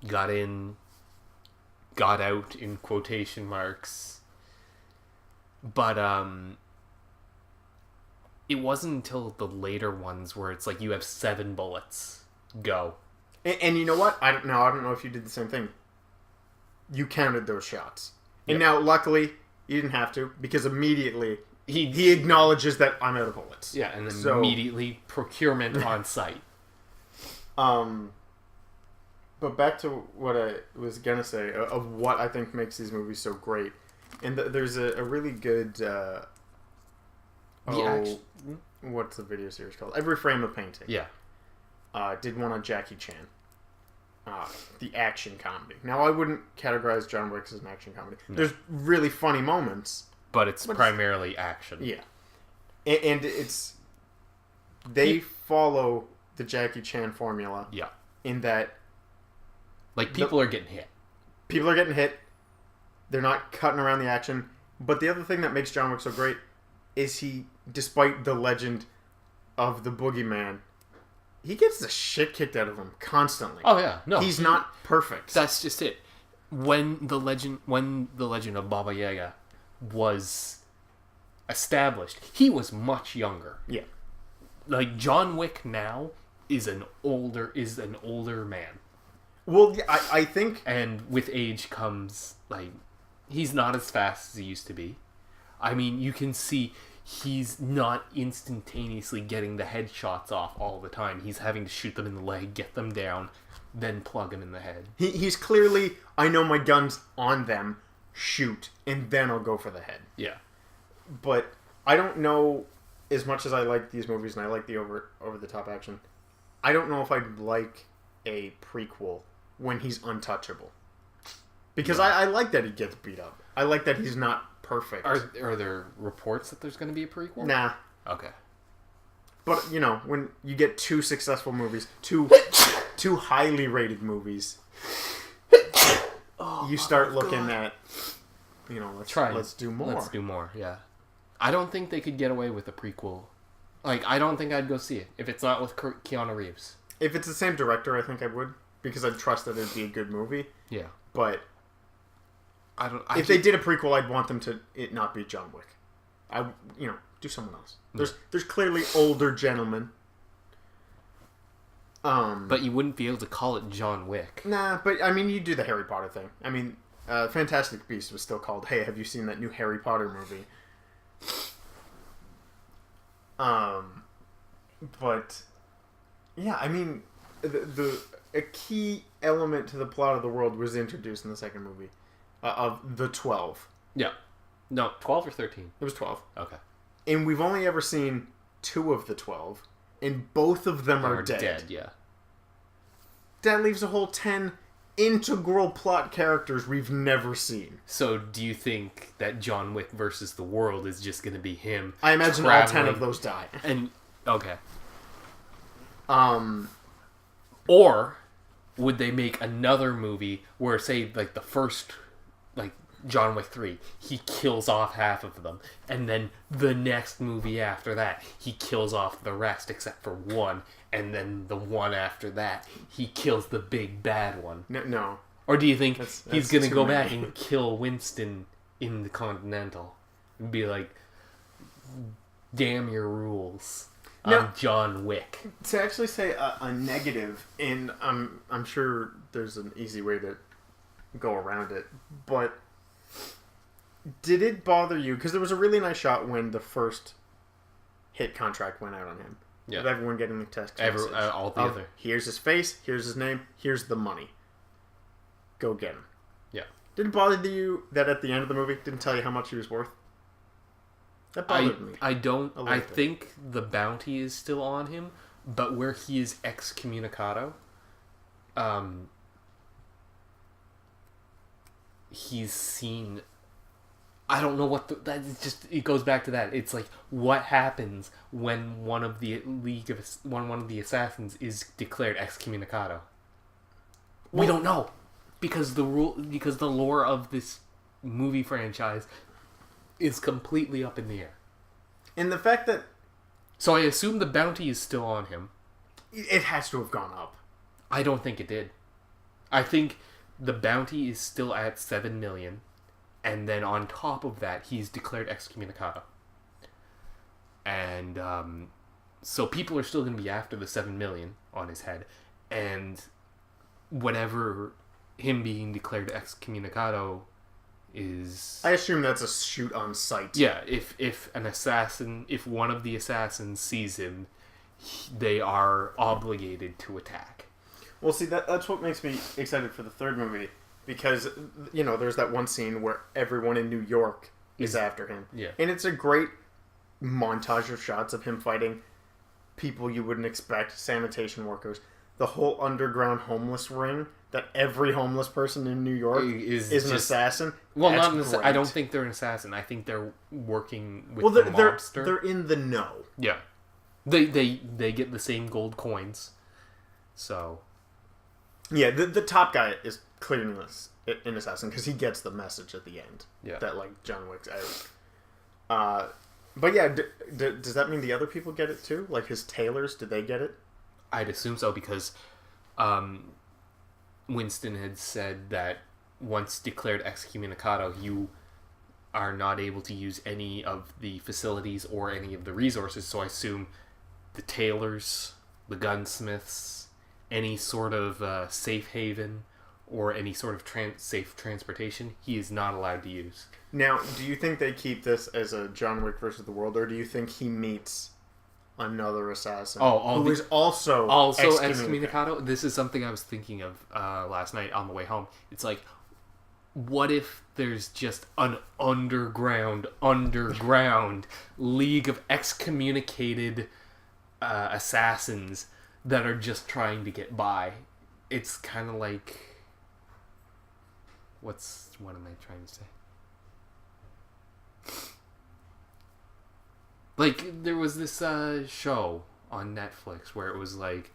got out in quotation marks. But it wasn't until the later ones where it's like you have 7 bullets. Go. And you know what? I don't know if you did the same thing. You counted those shots. And now, luckily, you didn't have to, because immediately he acknowledges that I'm out of bullets. Yeah, and then immediately procurement on site. But back to what I was gonna say of what I think makes these movies so great, and there's a really good. What's the video series called? Every Frame of Painting. Yeah. Did one on Jackie Chan. The action comedy. Now, I wouldn't categorize John Wick as an action comedy. No. There's really funny moments. But it's primarily action. Yeah. And it's... They follow the Jackie Chan formula. Yeah. In that... Like, people are getting hit. People are getting hit. They're not cutting around the action. But the other thing that makes John Wick so great is he, despite the legend of the boogeyman, he gets the shit kicked out of him constantly. Oh yeah, no, he's not perfect. That's just it. When the legend of Baba Yaga was established, he was much younger. Yeah, like John Wick now is an older man. Well, yeah, I think, and with age comes like he's not as fast as he used to be. I mean, you can see. He's not instantaneously getting the headshots off all the time. He's having to shoot them in the leg, get them down, then plug them in the head. He's clearly, I know my gun's on them, shoot, and then I'll go for the head. Yeah. But I don't know, as much as I like these movies and I like the over-the-top action, I don't know if I'd like a prequel when he's untouchable. Because I like that he gets beat up. I like that he's not perfect. Are there reports that there's going to be a prequel? Nah. Okay. But, you know, when you get 2 successful movies, two highly rated movies, you start looking at, you know, let's do more. Let's do more, yeah. I don't think they could get away with a prequel. Like, I don't think I'd go see it if it's not with Keanu Reeves. If it's the same director, I think I would, because I'd trust that it'd be a good movie. Yeah. But... if they did a prequel, I'd want them to it not be John Wick. Do someone else. There's clearly older gentlemen. But you wouldn't be able to call it John Wick. Nah, but I mean, you do the Harry Potter thing. I mean, Fantastic Beasts was still called, hey, have you seen that new Harry Potter movie? But yeah, I mean, a key element to the plot of the world was introduced in the second movie. Of the 12. Yeah. No, 12 or 13? It was 12. Okay. And we've only ever seen 2 of the 12. and both of them are dead. Yeah. That leaves a whole 10 integral plot characters we've never seen. So, do you think that John Wick versus the world is just going to be him? I imagine all 10 of those die. And okay. Or would they make another movie where, say, like the first, like John Wick 3, he kills off half of them, and then the next movie after that, he kills off the rest except for one, and then the one after that, he kills the big bad one? No. Or do you think he's going to go many. back and kill Winston in the Continental and be like, damn your rules? I'm John Wick. To actually say a negative, and I'm sure there's an easy way to go around it, but did it bother you? Because there was a really nice shot when the first hit contract went out on him. Yeah. With everyone getting the text message. All the other. Here's his face, here's his name, here's the money. Go get him. Yeah. Did it bother you that at the end of the movie didn't tell you how much he was worth? That bothered me. I think the bounty is still on him, but where he is excommunicado, he's seen. I don't know what it goes back to that. It's like, what happens when one of the one of the assassins is declared excommunicado? We don't know, because the lore of this movie franchise is completely up in the air. And the fact that... So I assume the bounty is still on him. It has to have gone up. I don't think it did. I think the bounty is still at 7 million. And then on top of that, he's declared excommunicado. And so people are still going to be after the 7 million on his head. And whenever him being declared excommunicado is... I assume that's a shoot on sight. Yeah, if one of the assassins sees him, they are obligated to attack. Well, see, that's what makes me excited for the third movie. Because, you know, there's that one scene where everyone in New York is after him. Yeah. And it's a great montage of shots of him fighting people you wouldn't expect, sanitation workers. The whole underground homeless ring that every homeless person in New York is an assassin. Well, I don't think they're an assassin. I think they're working with the mobster. They're in the know. Yeah. They get the same gold coins. So... Yeah, the top guy is clearly an assassin because he gets the message at the end. Yeah. That, like, John Wick's out. But yeah, does that mean the other people get it too? Like his tailors, did they get it? I'd assume so because Winston had said that once declared excommunicado, you are not able to use any of the facilities or any of the resources. So I assume the tailors, the gunsmiths, any sort of safe haven or any sort of safe transportation, he is not allowed to use. Now, do you think they keep this as a John Wick versus the world, or do you think he meets another assassin who is also excommunicado? This is something I was thinking of last night on the way home. It's like, what if there's just an underground league of excommunicated assassins that are just trying to get by? It's kind of like... What am I trying to say? Like, there was this show on Netflix where it was like,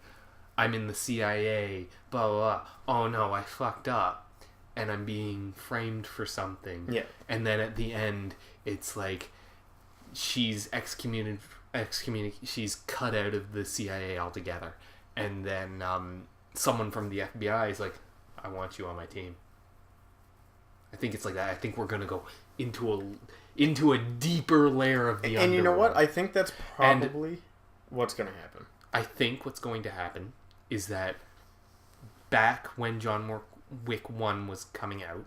I'm in the CIA, blah, blah, blah. Oh no, I fucked up. And I'm being framed for something. Yeah. And then at the end, it's like, she's she's cut out of the CIA altogether. And then someone from the FBI is like, I want you on my team. I think it's like that. I think we're gonna go into a deeper layer of the underworld. And you know what? I think that's probably what's gonna happen. I think what's going to happen is that back when John Wick 1 was coming out,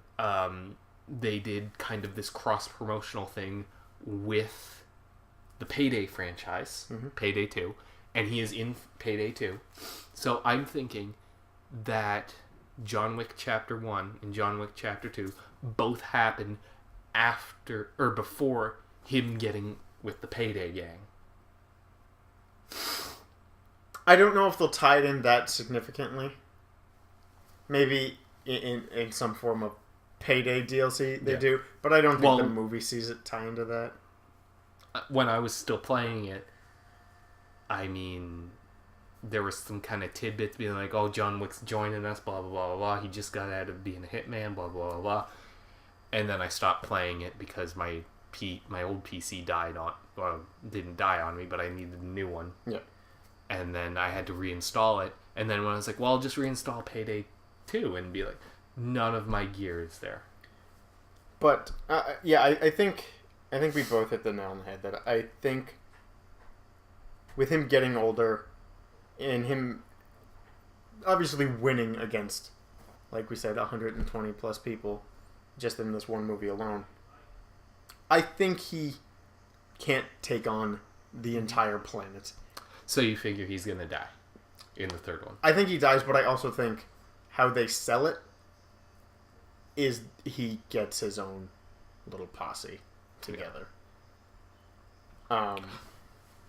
they did kind of this cross-promotional thing with the Payday franchise, Payday 2, and he is in Payday 2. So I'm thinking that John Wick Chapter 1 and John Wick Chapter 2 both happen after or before him getting with the Payday gang. I don't know if they'll tie it in that significantly. Maybe in some form of Payday DLC they do, but I don't think the movie sees it tie into that. When I was still playing it, I mean, there was some kind of tidbits being like, oh, John Wick's joining us, blah, blah, blah, blah, blah. He just got out of being a hitman, blah, blah, blah, blah. And then I stopped playing it because my old PC didn't die on me, but I needed a new one. Yeah. And then I had to reinstall it. And then when I was like, well, I'll just reinstall Payday 2 and be like, none of my gear is there. But, I think we both hit the nail on the head. That I think with him getting older and him obviously winning against, like we said, 120 plus people just in this one movie alone, I think he can't take on the entire planet. So you figure he's going to die in the third one? I think he dies, but I also think how they sell it is he gets his own little posse together. Yeah.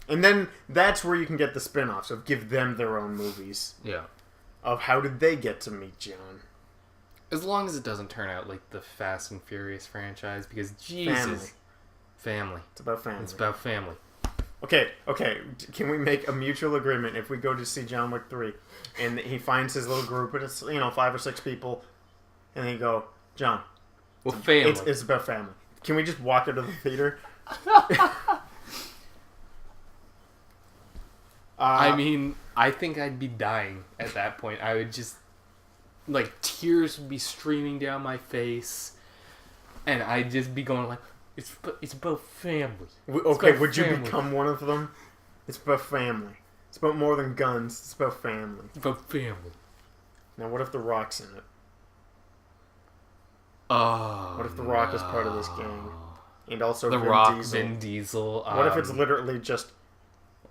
And then that's where you can get the spin-offs of give them their own movies. Yeah. Of how did they get to meet John. As long as it doesn't turn out like the Fast and Furious franchise, because Jesus. Family. It's about family. It's about family. Okay. Can we make a mutual agreement if we go to see John Wick 3 and he finds his little group and it's 5 or 6 people and they go, John, well, family. It's about family. Can we just walk into the theater? I mean, I think I'd be dying at that point. I would just, tears would be streaming down my face, and I'd just be going like, it's about family. Would you become one of them? It's about family. It's about more than guns. It's about family. It's about family. Now, what if The Rock's in it? Oh, what if The Rock is part of this gang? And also Vin Diesel. What if it's literally just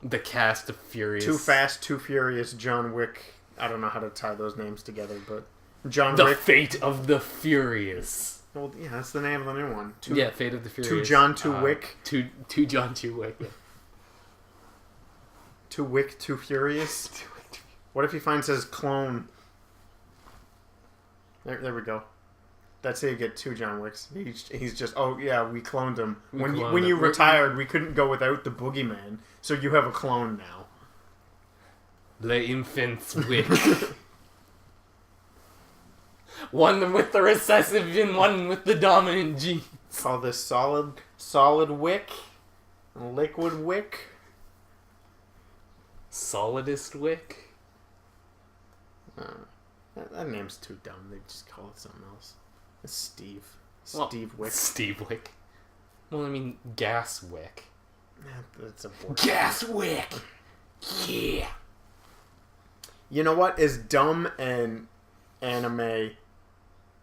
the cast of Furious? Too Fast, Too Furious, John Wick. I don't know how to tie those names together, but John the Wick. The Fate of the Furious. Well, yeah, that's the name of the new one. Fate of the Furious. Two John, Two Wick. Two John, Two Wick. Yeah. Too Wick, Too Furious. What if he finds his clone? There we go. That's how you get 2 John Wicks. He's just, we cloned him. When you retired, we couldn't go without the boogeyman, so you have a clone now. Le Infant's Wick. One with the recessive and one with the dominant gene. Call this solid wick, liquid wick, solidest wick. That name's too dumb. They just call it something else. It's Steve Wick. Steve Wick. Well, I mean, Gas Wick. That's a board. Gas Wick. Yeah. You know what is dumb and anime?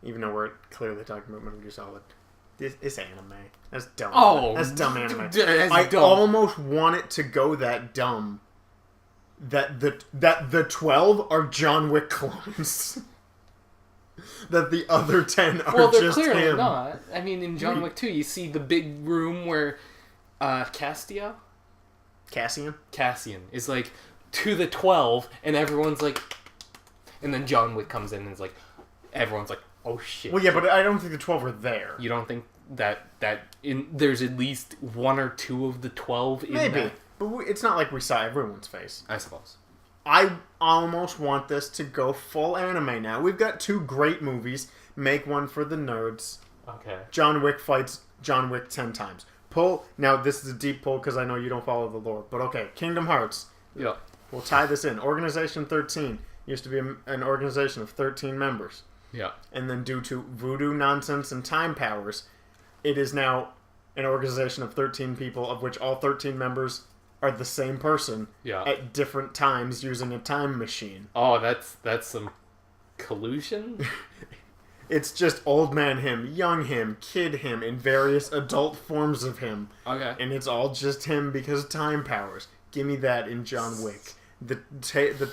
Even though we're clearly talking about Metal Gear Solid, it's anime. That's dumb. Oh, that's dumb anime. I almost want it to go that dumb. That the 12 are John Wick clones. That the other 10 are well, they're just clearly him. not. I mean, in John Wick 2, you see the big room where Cassian is like to the 12, and everyone's like, and then John Wick comes in and is like, everyone's like, oh shit. Well, yeah, but I don't think the 12 are there. You don't think that there's at least 1 or 2 of the 12 in Maybe. that? But it's not like we saw everyone's face. I suppose. I almost want this to go full anime now. We've got 2 great movies. Make one for the nerds. Okay. John Wick fights John Wick 10 times. Pull. Now, this is a deep pull because I know you don't follow the lore. But okay, Kingdom Hearts. Yeah. We'll tie this in. Organization 13 used to be an organization of 13 members. Yeah. And then due to voodoo nonsense and time powers, it is now an organization of 13 people, of which all 13 members are the same person at different times using a time machine. Oh, that's some collusion? It's just old man him, young him, kid him, in various adult forms of him. Okay. And it's all just him because of time powers. Give me that in John Wick. The table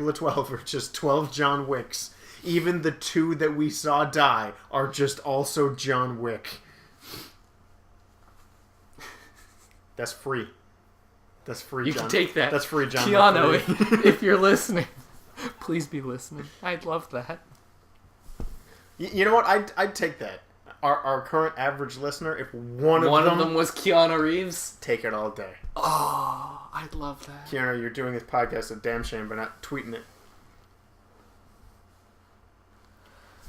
of 12 are just 12 John Wicks. Even the 2 that we saw die are just also John Wick. That's free. That's free. You John. can take that. That's free, John. Keanu, if you're listening, please be listening. I'd love that. You know what? I'd take that. Our current average listener, if one of them was Keanu Reeves, take it all day. Oh, I'd love that. Keanu, you're doing this podcast a damn shame by not tweeting it.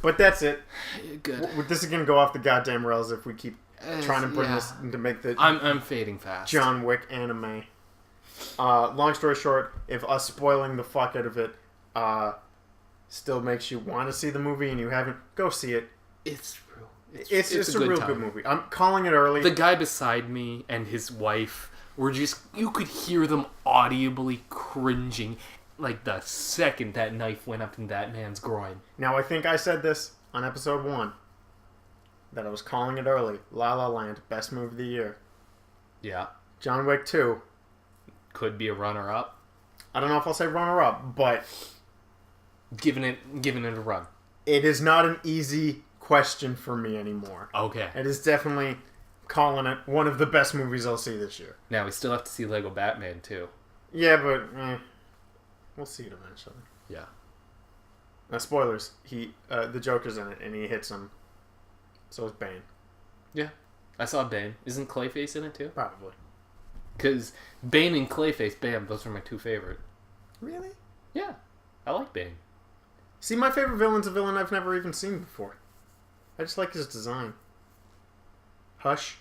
But that's it. Good. This is gonna go off the goddamn rails if we keep trying to bring this to make the I'm fading fast. John Wick anime. Long story short, if us spoiling the fuck out of it still makes you want to see the movie and you haven't, go see it. It's real. It's a real good movie. I'm calling it early. The guy beside me and his wife were just, you could hear them audibly cringing like the second that knife went up in that man's groin. Now, I think I said this on episode 1 that I was calling it early. La La Land, best movie of the year. Yeah. John Wick 2. Could be a runner-up. I don't know if I'll say runner-up, but Giving it a run. it is not an easy question for me anymore. Okay. It is definitely calling it one of the best movies I'll see this year. Now, we still have to see Lego Batman, too. Yeah, but we'll see it eventually. Yeah. Spoilers. The Joker's in it, and he hits him. So is Bane. Yeah. I saw Bane. Isn't Clayface in it, too? Probably. Because Bane and Clayface, bam, those are my two favorite. Really? Yeah. I like Bane. See, my favorite villain's a villain I've never even seen before. I just like his design. Hush?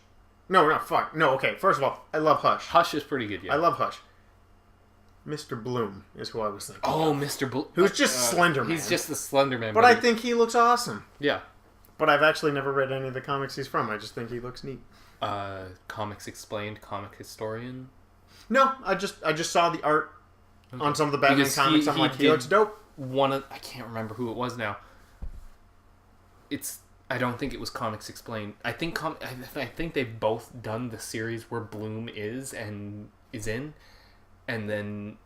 No, fuck. No, okay. First of all, I love Hush. Hush is pretty good, yeah. I love Hush. Mr. Bloom is who I was thinking. Oh, Mr. Bloom. Who's just Slender Man. He's just the Slender Man. But I think he looks awesome. Yeah. But I've actually never read any of the comics he's from. I just think he looks neat. Comics Explained, comic historian. No, I just saw the art on some of the Batman Because comics. I'm like, he looks dope. I can't remember who it was now. I don't think it was Comics Explained. I think they've both done the series where Bloom is in, and then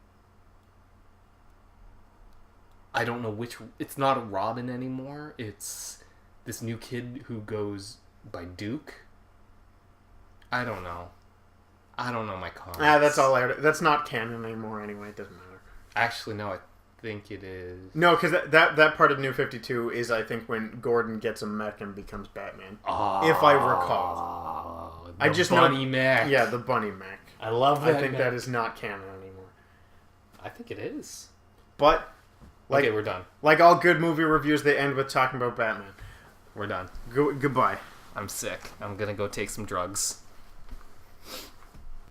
I don't know which. It's not Robin anymore. It's this new kid who goes by Duke. I don't know my comics. That's all. That's not canon anymore. Anyway, it doesn't matter. Actually, no. I think it is. No, because that part of New 52 is, I think, when Gordon gets a mech and becomes Batman. Oh, if I recall. I just bunny mech. Yeah, the bunny mech. I love that. I think that is not canon anymore. I think it is. But okay, we're done. Like all good movie reviews, they end with talking about Batman. We're done. Goodbye. I'm sick. I'm gonna go take some drugs.